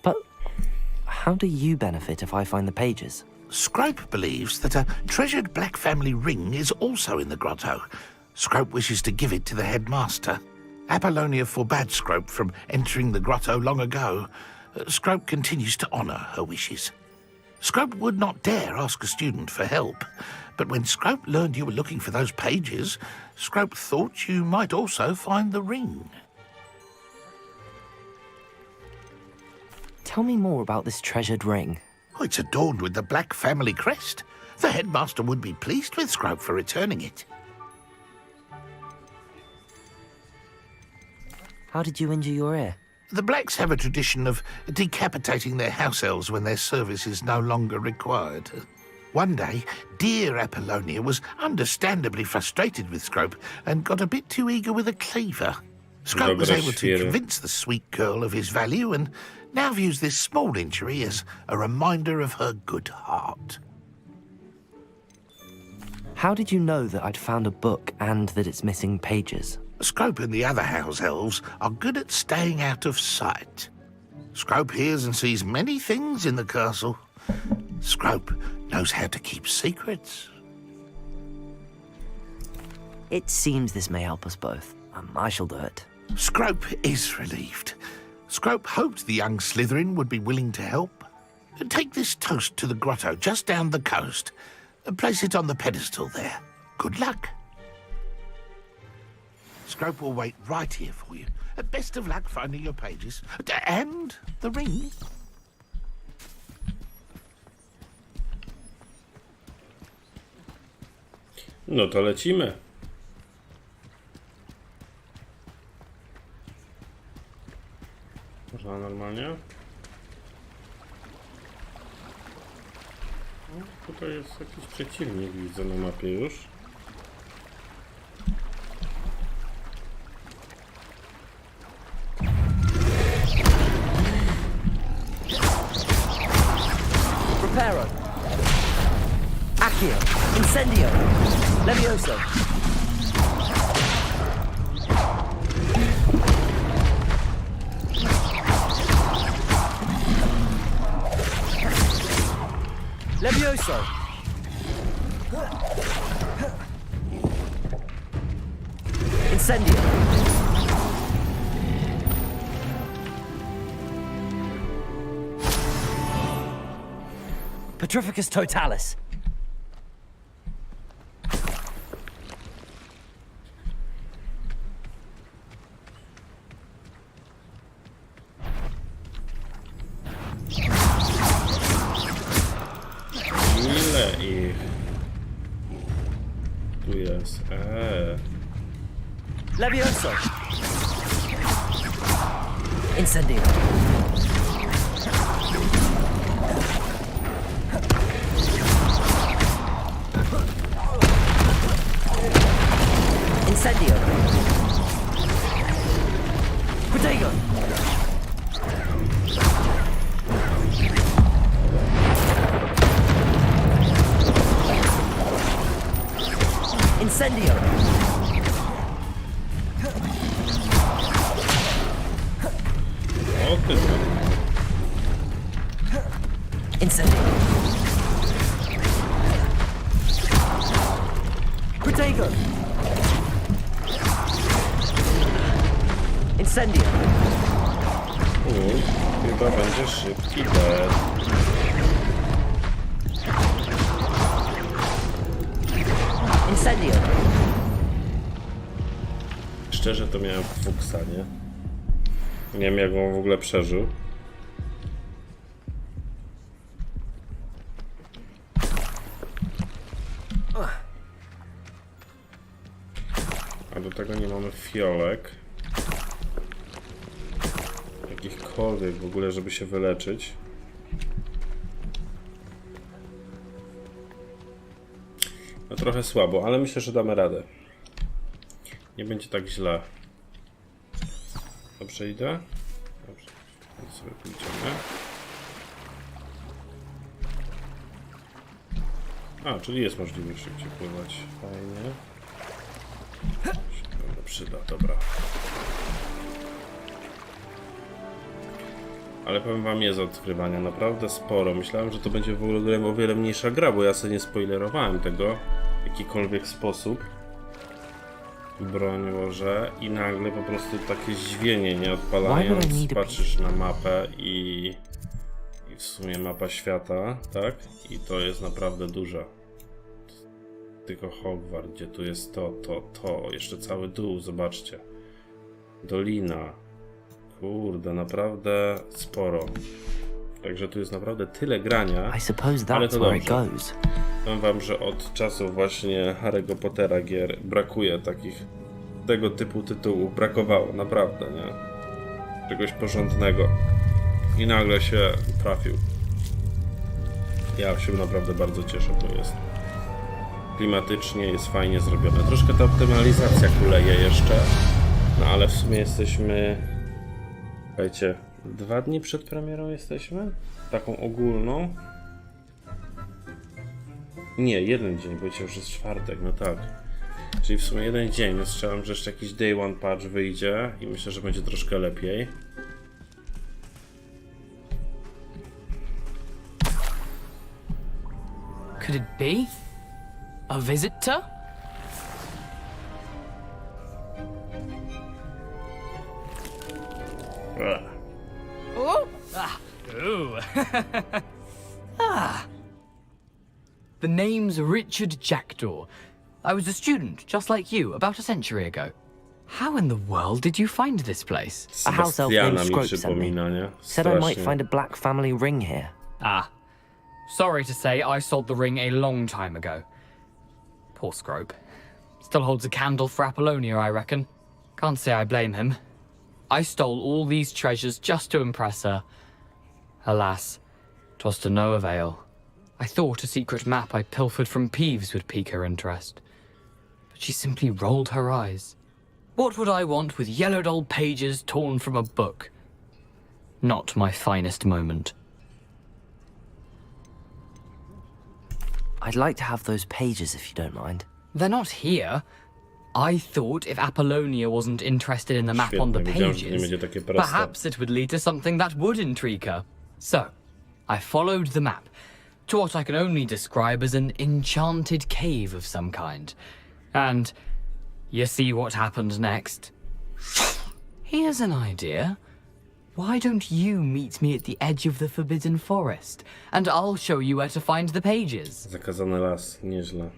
But how do you benefit if I find the pages? Scrope believes that a treasured Black family ring is also in the grotto. Scrope wishes to give it to the headmaster. Apollonia forbade Scrope from entering the grotto long ago. Scrope continues to honour her wishes. Scrope would not dare ask a student for help, but when Scrope learned you were looking for those pages, Scrope thought you might also find the ring. Tell me more about this treasured ring. Oh, it's adorned with the Black family crest. The headmaster would be pleased with Scrope for returning it. How did you injure your ear? The Blacks have a tradition of decapitating their house elves when their service is no longer required. One day, dear Apollonia was understandably frustrated with Scrope and got a bit too eager with a cleaver. Scrope was able to convince the sweet girl of his value and now views this small injury as a reminder of her good heart. How did you know that I'd found a book and that it's missing pages? Scrope and the other house elves are good at staying out of sight. Scrope hears and sees many things in the castle. Scrope knows how to keep secrets. It seems this may help us both. I shall do it. Scrope is relieved. Scrope hoped the young Slytherin would be willing to help. Take this toast to the grotto just down the coast. Place it on the pedestal there. Good luck. Scrope will wait right here for you. Best of luck finding your pages. And the ring. No to lecimy. Można normalnie. No, tutaj jest jakiś przeciwnik, widzę na mapie już. Reparo. Accio. Incendio. Levioso. Levioso. Incendio. Petrificus totalis. Ile ich tu jest? Levioso. Incendio. Incendio. Protego. Incendio. O ty Incendio. Protego. Incendio. Chyba będzie szybki dead. Incendio. Szczerze to miałem fuksa, nie? Nie wiem, jak on w ogóle przeżył. A do tego nie mamy fiolek. Jakichkolwiek w ogóle, żeby się wyleczyć. No trochę słabo, ale myślę, że damy radę. Nie będzie tak źle. Dobrze idę? Dobrze, więc sobie pójdziemy. A, czyli jest możliwość szybciej pływać. Fajnie. Się pewno przyda, dobra. Ale powiem wam, jest odkrywania naprawdę sporo. Myślałem, że to będzie w ogóle o wiele mniejsza gra, bo ja sobie nie spoilerowałem tego w jakikolwiek sposób. Broń Boże. I nagle po prostu takie zdziwienie, nie odpalając, patrzysz na mapę i w sumie mapa świata, tak? I to jest naprawdę duża. Tylko Hogwart, gdzie tu jest to, jeszcze cały dół, zobaczcie. Dolina. Kurde, naprawdę sporo. Także tu jest naprawdę tyle grania, ale to dobrze. Powiem wam, że od czasów właśnie Harry'ego Pottera gier brakuje takich, tego typu tytułów. Brakowało, naprawdę, nie? Czegoś porządnego. I nagle się trafił. Ja się naprawdę bardzo cieszę, bo jest klimatycznie, jest fajnie zrobione. Troszkę ta optymalizacja kuleje jeszcze, no ale w sumie jesteśmy... Słuchajcie, 2 dni przed premierą jesteśmy? Taką ogólną? Nie, 1 dzień, bo już jest czwartek, no tak. Czyli w sumie 1 dzień, więc strzelam, że jeszcze jakiś day one patch wyjdzie i myślę, że będzie troszkę lepiej. Could it be? A visitor? Oh! Ah! Ooh! Ah! The name's Richard Jackdaw. I was a student, just like you, about a century ago. How in the world did you find this place? A house elf named Scrope sent me. Said I might find a black family ring here. Ah. Sorry to say, I sold the ring a long time ago. Poor Scrope. Still holds a candle for Apollonia, I reckon. Can't say I blame him. I stole all these treasures just to impress her. Alas, 'twas to no avail. I thought a secret map I pilfered from Peeves would pique her interest. But she simply rolled her eyes. What would I want with yellowed old pages torn from a book? Not my finest moment. I'd like to have those pages if you don't mind. They're not here. I thought if Apollonia wasn't interested in the map on the pages, perhaps it would lead to something that would intrigue her. So, I followed the map to what I can only describe as an enchanted cave of some kind. And you see what happened next? Here's an idea. Why don't you meet me at the edge of the Forbidden Forest, and I'll show you where to find the pages. Zakazany las, nieźle.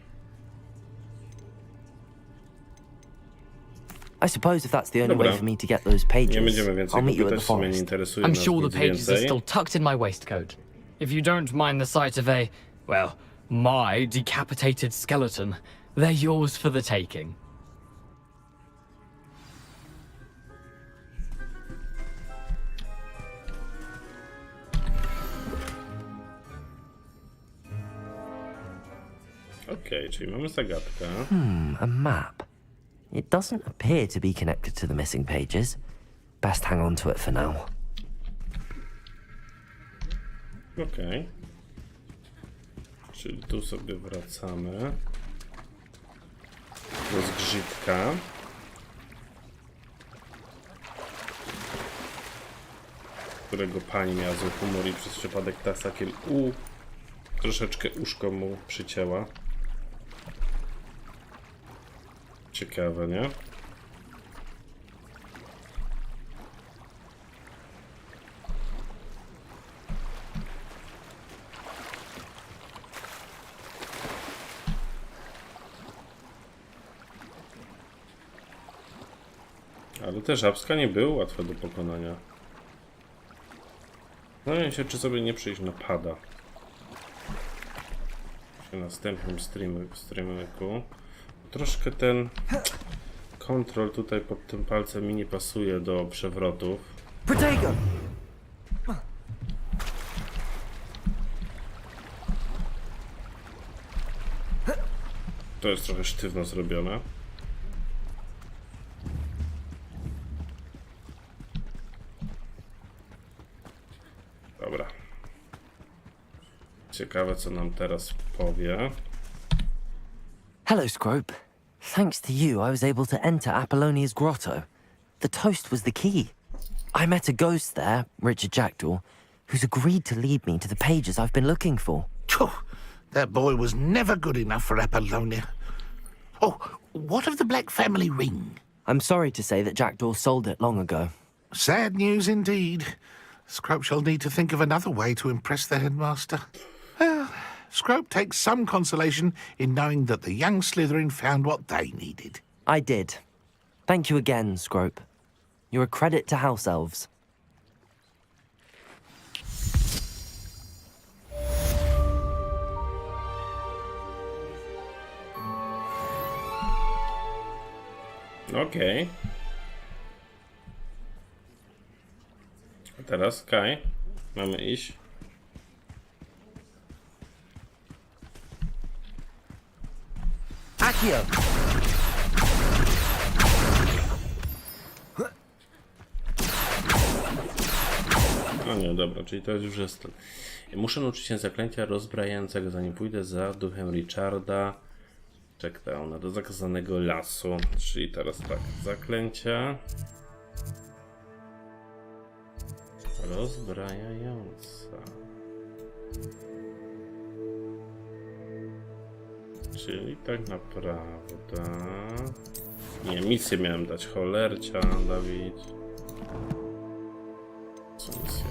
I suppose if that's the only way for me to get those pages, I'll meet you at the forest. I'm sure the pages are still tucked in my waistcoat. If you don't mind the sight of a, well, my decapitated skeleton, they're yours for the taking. Okej, czyli mamy zagadkę. A map. It doesn't appear to be connected to the missing pages. Best hang on to it for now. Okej. Czyli tu sobie wracamy. Do zgrzytka. Którego pani miała zły humor i przez przypadek tasakiem troszeczkę uszko mu przycięła. Ciekawe, nie? Ale te żabska nie były łatwe do pokonania. Zastanawiam się, czy sobie nie przyjść na pada. W następnym streamku. Troszkę ten kontrol tutaj pod tym palcem mi nie pasuje do przewrotów. To jest trochę sztywno zrobione. Dobra. Ciekawe, co nam teraz powie. Hello, Scrope. Thanks to you, I was able to enter Apollonia's grotto. The toast was the key. I met a ghost there, Richard Jackdaw, who's agreed to lead me to the pages I've been looking for. That boy was never good enough for Apollonia. Oh, what of the Black family ring? I'm sorry to say that Jackdaw sold it long ago. Sad news indeed. Scrope shall need to think of another way to impress the headmaster. Well, Scrope takes some consolation in knowing that the young Slytherin found what they needed. I did. Thank you again, Scrope. You're a credit to House Elves. Okej. A teraz Kai. Mamy iść. Akio! No nie, dobra, czyli to jest już jest. Muszę nauczyć się zaklęcia rozbrajającego, zanim pójdę za duchem Richarda Checkdowna do zakazanego lasu. Czyli teraz tak, zaklęcia rozbrajająca. Czyli tak naprawdę... Nie, misję miałem dać. Cholercia, Dawid. Co misja?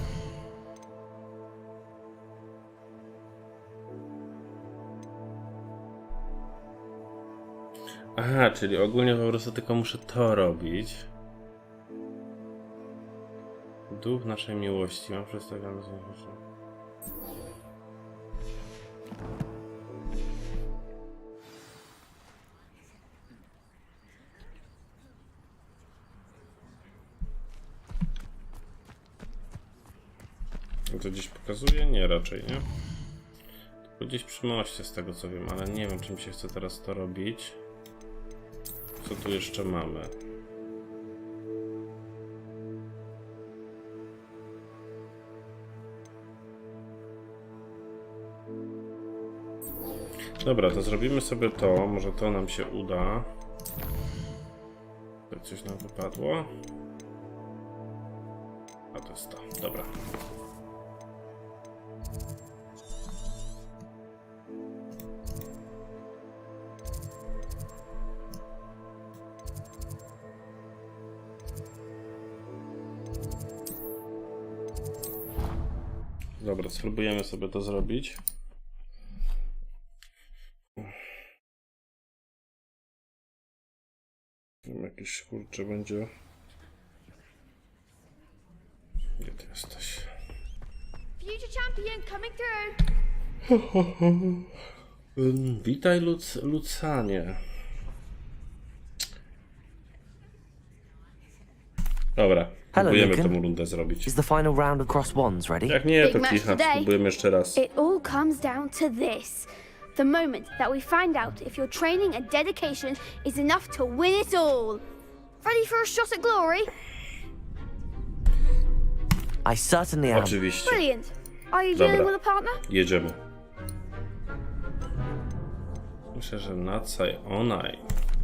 Aha, czyli ogólnie po prostu tylko muszę to robić. Duch naszej miłości. Mam przedstawiony z to gdzieś pokazuje? Nie, raczej nie. Tylko gdzieś przy moście z tego co wiem, ale nie wiem czym się chce teraz to robić. Co tu jeszcze mamy? Dobra, to zrobimy sobie to. Może to nam się uda. Tak coś nam wypadło. A to jest to. Dobra. Dobra, spróbujemy sobie to zrobić. Jakiś kurczę będzie. Gdzie ty jesteś? Future champion coming through. Witaj Lucanie. Dobra, próbujemy tę rundę zrobić. Is the final round of cross wands ready? Jak nie, to kicha, spróbujemy jeszcze raz. It all comes down to this. The moment that we find out if your training and dedication is enough to win it all. Ready for a shot at glory? I certainly am. Oczywiście. Brilliant. Are you dealing with a partner? Jedziemy. Myślę, że Nacaj Onaj.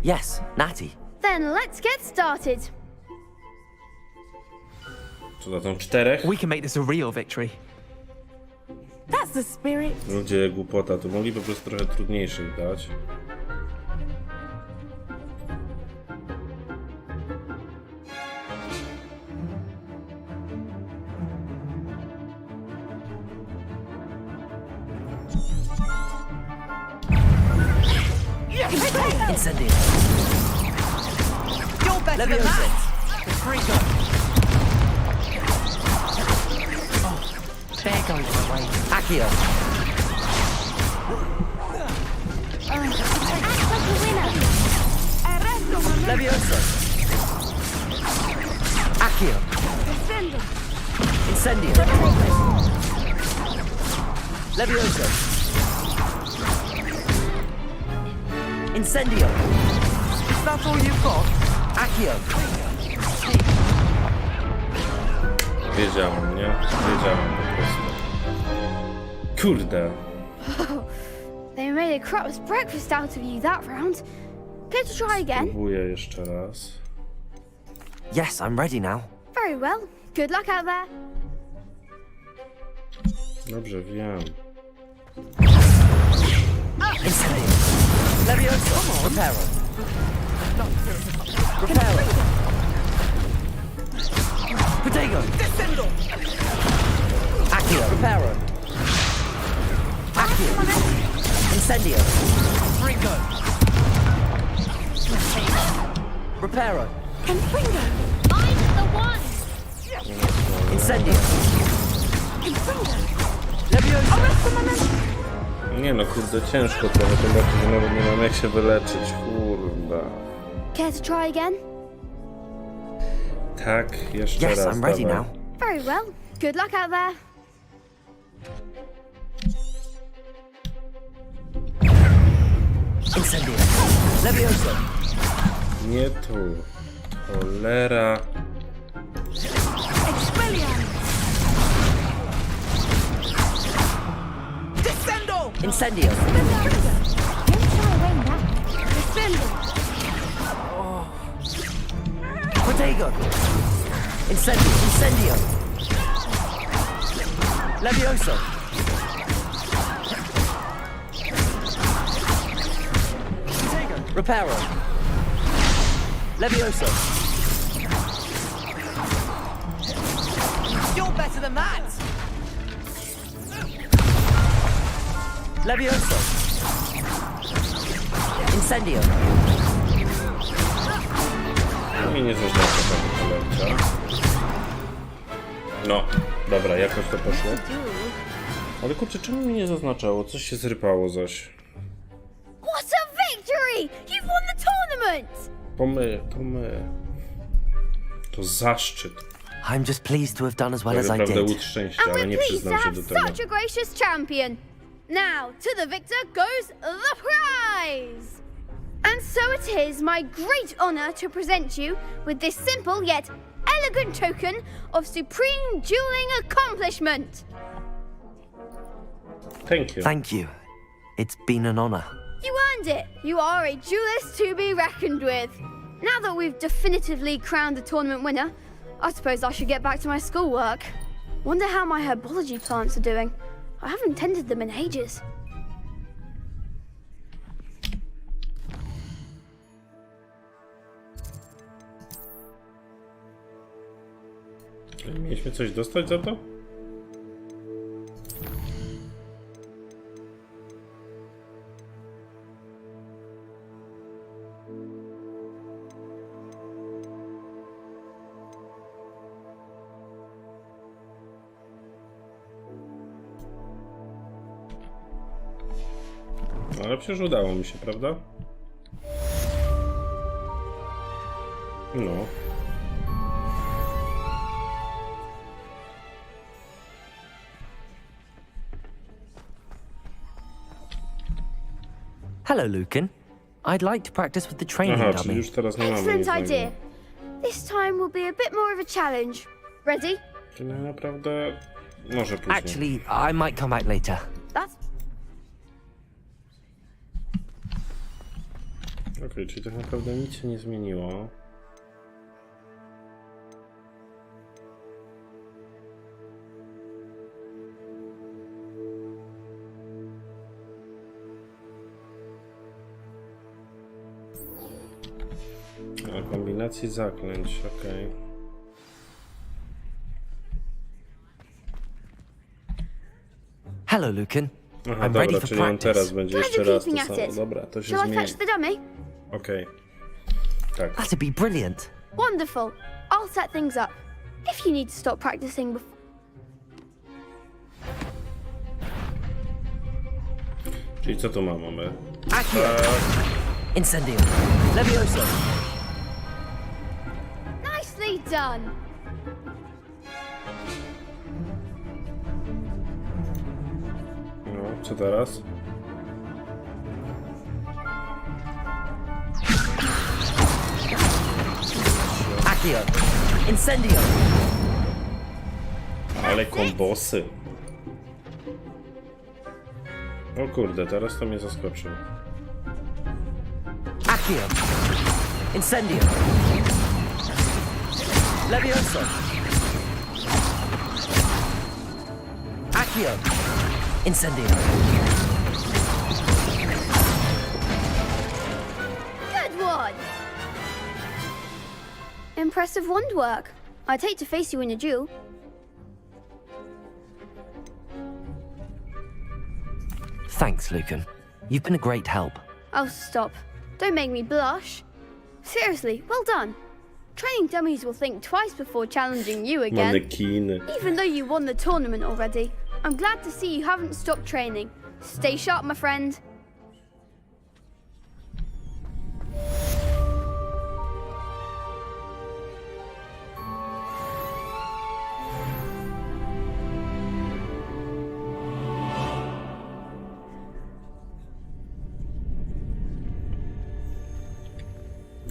Yes, Natty. Then let's get started. Co za tą czterech? We can make this a real victory. That's the spirit. Ludzie, głupota, to mogliby po prostu trochę trudniejszych dać. Incendio. You're better than that. There goes the way. Accio. Act like a winner. Levioso. Accio. Incendio. Levioso. Incendio. Is that all you've got? Accio. Wiedziałem, nie? Wiedziałem po prostu. Kurde. They made a crap's breakfast out of you that round. Care to try again? Spróbuję jeszcze raz. Yes, I'm ready now. Very well. Good luck out there. Dobrze, wiem. Incendio. Levioso. Reparo. Reparo. Protego. Descendo. Accio. Reparo. Accio. Incendio. Ringo. Reparo. Confringo. I'm the one. Incendio. Confringo. Levioso. Arresto moment. Nie no, kurde, ciężko trochę, tym bardziej, że nawet nie mam jak się wyleczyć, kurde. Care to try again? Tak, jeszcze Yes, raz, I'm ready dawaj. now. Very well. Good luck out there. Incendio. Levioso. Nie tu. Cholera. Expelliarmus. Descendo. Incendio. Defendo. Protego. Incendio. Incendio. Levioso. Reparo. Levioso. You're better than that. Levioso. Incendio. I nie zaznacza tego kolecia. No, dobra, jakoś to poszło. Ale kurczę, czemu mi nie zaznaczało? Coś się zrypało zaś. What a victory! You've won the tournament! To my. To zaszczyt. I'm just pleased to have done as well Tak as I naprawdę did. łód szczęścia, And ale we're nie pleased to przyznam się have do tego. such a gracious champion. Now, to the victor goes the prize! And so it is my great honor to present you with this simple yet elegant token of supreme dueling accomplishment. Thank you. Thank you. It's been an honor. You earned it. You are a duelist to be reckoned with. Now that we've definitively crowned the tournament winner, I suppose I should get back to my schoolwork. Wonder how my herbology plants are doing. I haven't tended them in ages. Mieliśmy coś dostać za to? Ale przecież udało mi się, prawda? No. Hello, Lucan. I'd like to practice with the training Aha, czyli dummy. już teraz nie mamy Excellent nic idea. innego. This time will be a bit more of a challenge. Ready? Czyli naprawdę może później. Actually, I might come back later. That's Okej, czyli tak naprawdę nic się nie zmieniło. A, kombinacji zaklęć, okej. Hello, Lucan. Aha, I'm ready dobra, for czyli on practice. teraz będzie Glad jeszcze you're raz to keeping at samo. it. Dobra, to się Shall I zmieni. fetch the dummy? Okej. Tak. That'd be brilliant. Wonderful. I'll set things up. If you need to stop practicing before... Czyli co tu mamy? Incendio. Levioso. Nicely done. No, co teraz? Accio. Incendio. Ale kombosy. O kurde, teraz to mnie zaskoczył. Accio. Incendio. Levioso. Accio. Incendio. Good one. Impressive wand work. I'd hate to face you in a duel. Thanks, Lucan. You've been a great help. Oh, stop. Don't make me blush. Seriously, well done. Training dummies will think twice before challenging you again. Manekiny. Even though you won the tournament already. I'm glad to see you haven't stopped training. Stay sharp, my friend.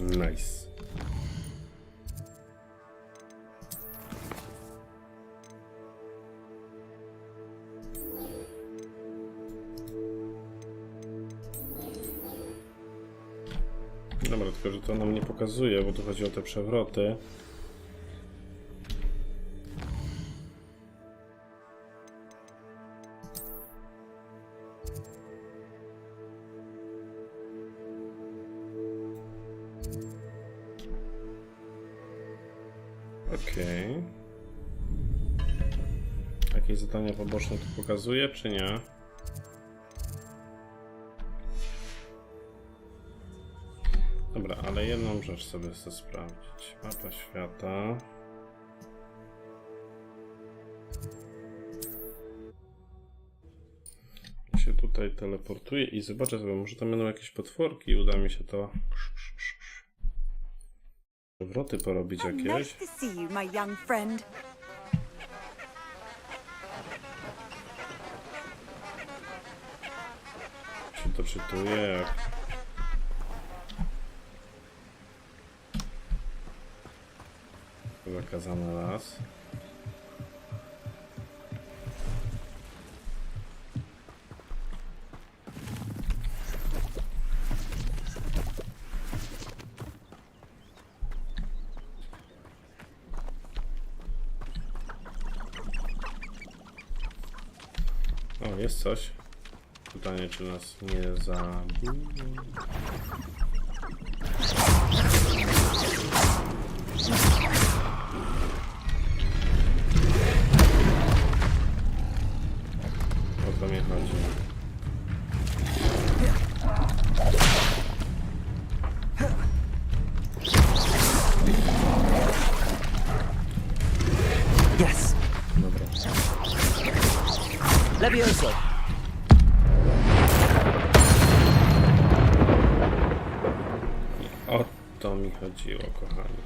Nice. Dobra, tylko że to nam nie pokazuje, bo tu chodzi o te przewroty. Okej. Jakieś zadania poboczne tu pokazuje, czy nie? Dobra, ale jedną rzecz sobie chcę sprawdzić. Mapa świata. Się tutaj teleportuję i zobaczę sobie, może tam będą jakieś potworki i uda mi się to... Przewroty porobić jakieś. Nice to see you, my young friend. Się to czytuje jak... Zakazany las. O, jest coś. Pytanie, czy nas nie zabił. O to mnie chodzi. Yes. Dobra. Levioso. O to mi chodziło, kochani.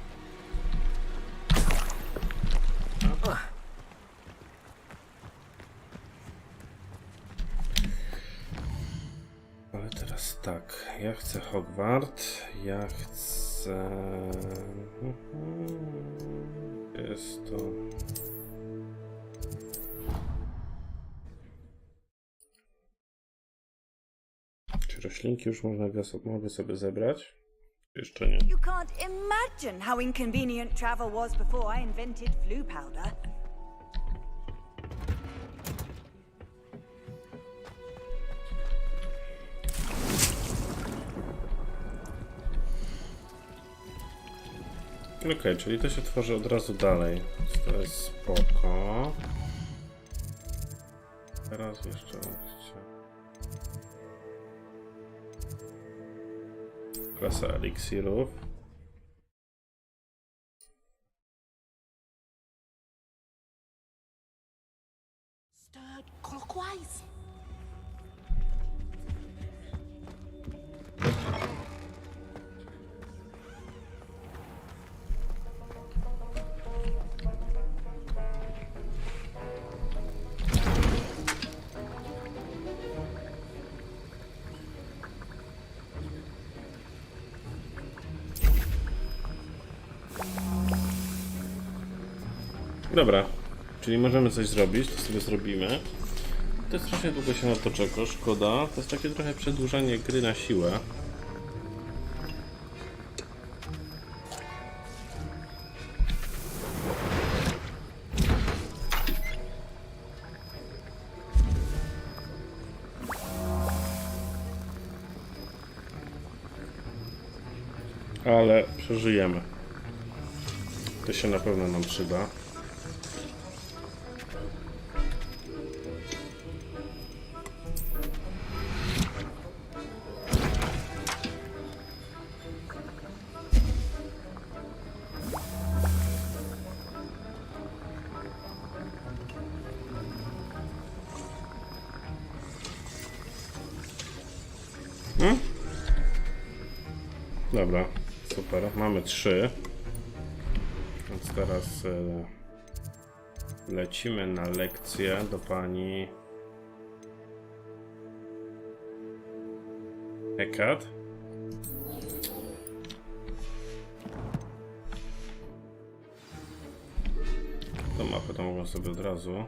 Ale teraz tak, ja chcę Hogwart, ja chcę... Jest to... Czy roślinki już mogę sobie zebrać? Jeszcze nie. You can't imagine how inconvenient travel was before I invented flu powder. Okej, czyli to się tworzy od razu dalej. To jest spoko. Teraz jeszcze klasa eliksirów. Clockwise. Dobra, czyli możemy coś zrobić, to sobie zrobimy. To jest strasznie długo się na to czeka, szkoda. To jest takie trochę przedłużanie gry na siłę. Ale przeżyjemy. To się na pewno nam przyda. Dobra, super. Mamy 3. Więc teraz lecimy na lekcję do pani Ekat. Do mapy to mogę sobie od razu.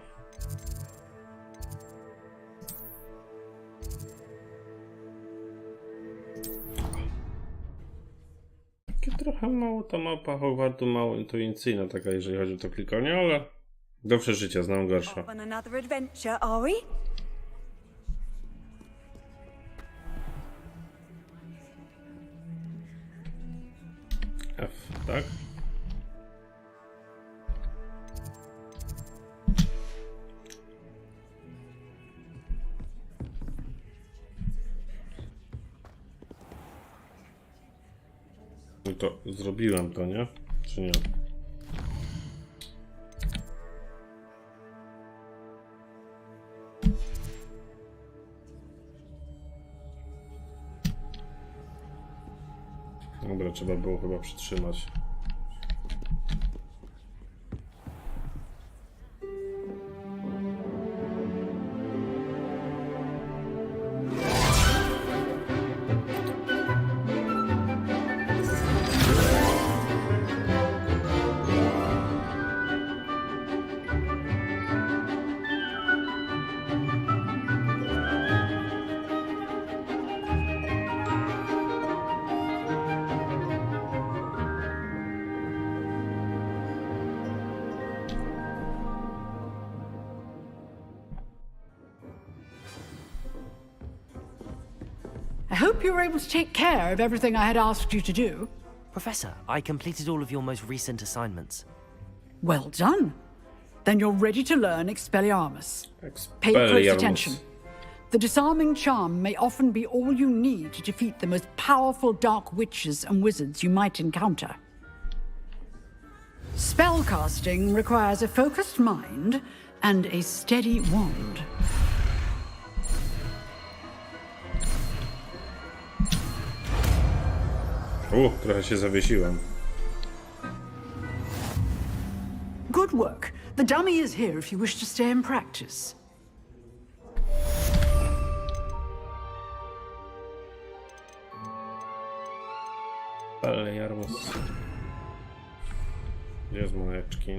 Trochę mało ta mapa Hogwartu, mało intuicyjna taka, jeżeli chodzi o to klikanie, ale do przeżycia, znam gorsze. On another adventure, are we? F, tak? No to zrobiłem to, nie? Czy nie? Dobra, trzeba było chyba przytrzymać. I hope you were able to take care of everything I had asked you to do. Professor, I completed all of your most recent assignments. Well done. Then you're ready to learn Expelliarmus. Pay close attention. The disarming charm may often be all you need to defeat the most powerful dark witches and wizards you might encounter. Spellcasting requires a focused mind and a steady wand. Trochę się zawiesiłem. Good work. The dummy is here if you wish to stay and practice. Jarmus. Gdzie jest moneczki?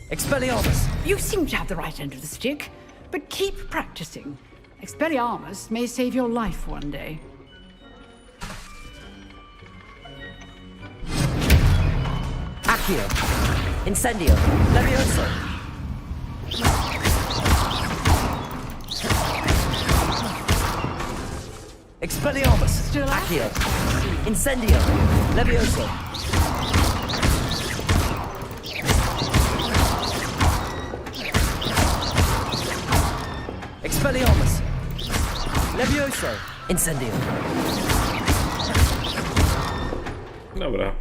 Expelliarmus! You seem to have the right end of the stick, but keep practicing. Expelliarmus may save your life one day. Accio! Incendio! Levioso! Expelliarmus! Accio! Incendio! Levioso! Expelliarmus! Levioso! Incendio! Dobra.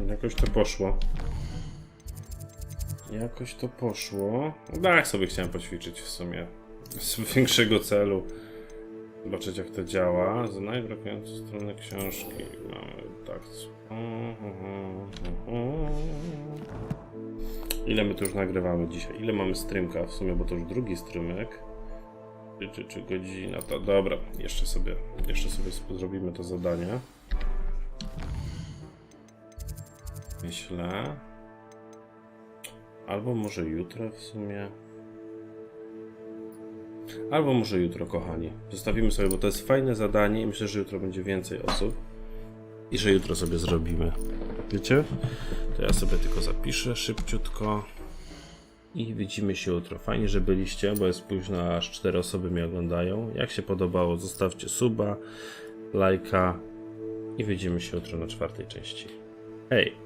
Jakoś to poszło. Jakoś to poszło. Tak sobie chciałem poćwiczyć w sumie. Z większego celu. Zobaczyć jak to działa. Znajdź brakującą stronę książki. Mamy tak. Ile my tu już nagrywamy dzisiaj? Ile mamy streamka w sumie, bo to już drugi streamek. Czy godzina? To dobra, jeszcze sobie zrobimy to zadanie. Myślę. Albo może jutro w sumie. Albo może jutro, kochani. Zostawimy sobie, bo to jest fajne zadanie i myślę, że jutro będzie więcej osób. I że jutro sobie zrobimy. Wiecie? To ja sobie tylko zapiszę szybciutko. I widzimy się jutro. Fajnie, że byliście, bo jest późno, aż 4 osoby mnie oglądają. Jak się podobało, zostawcie suba, lajka. I widzimy się jutro na 4. części. Hej!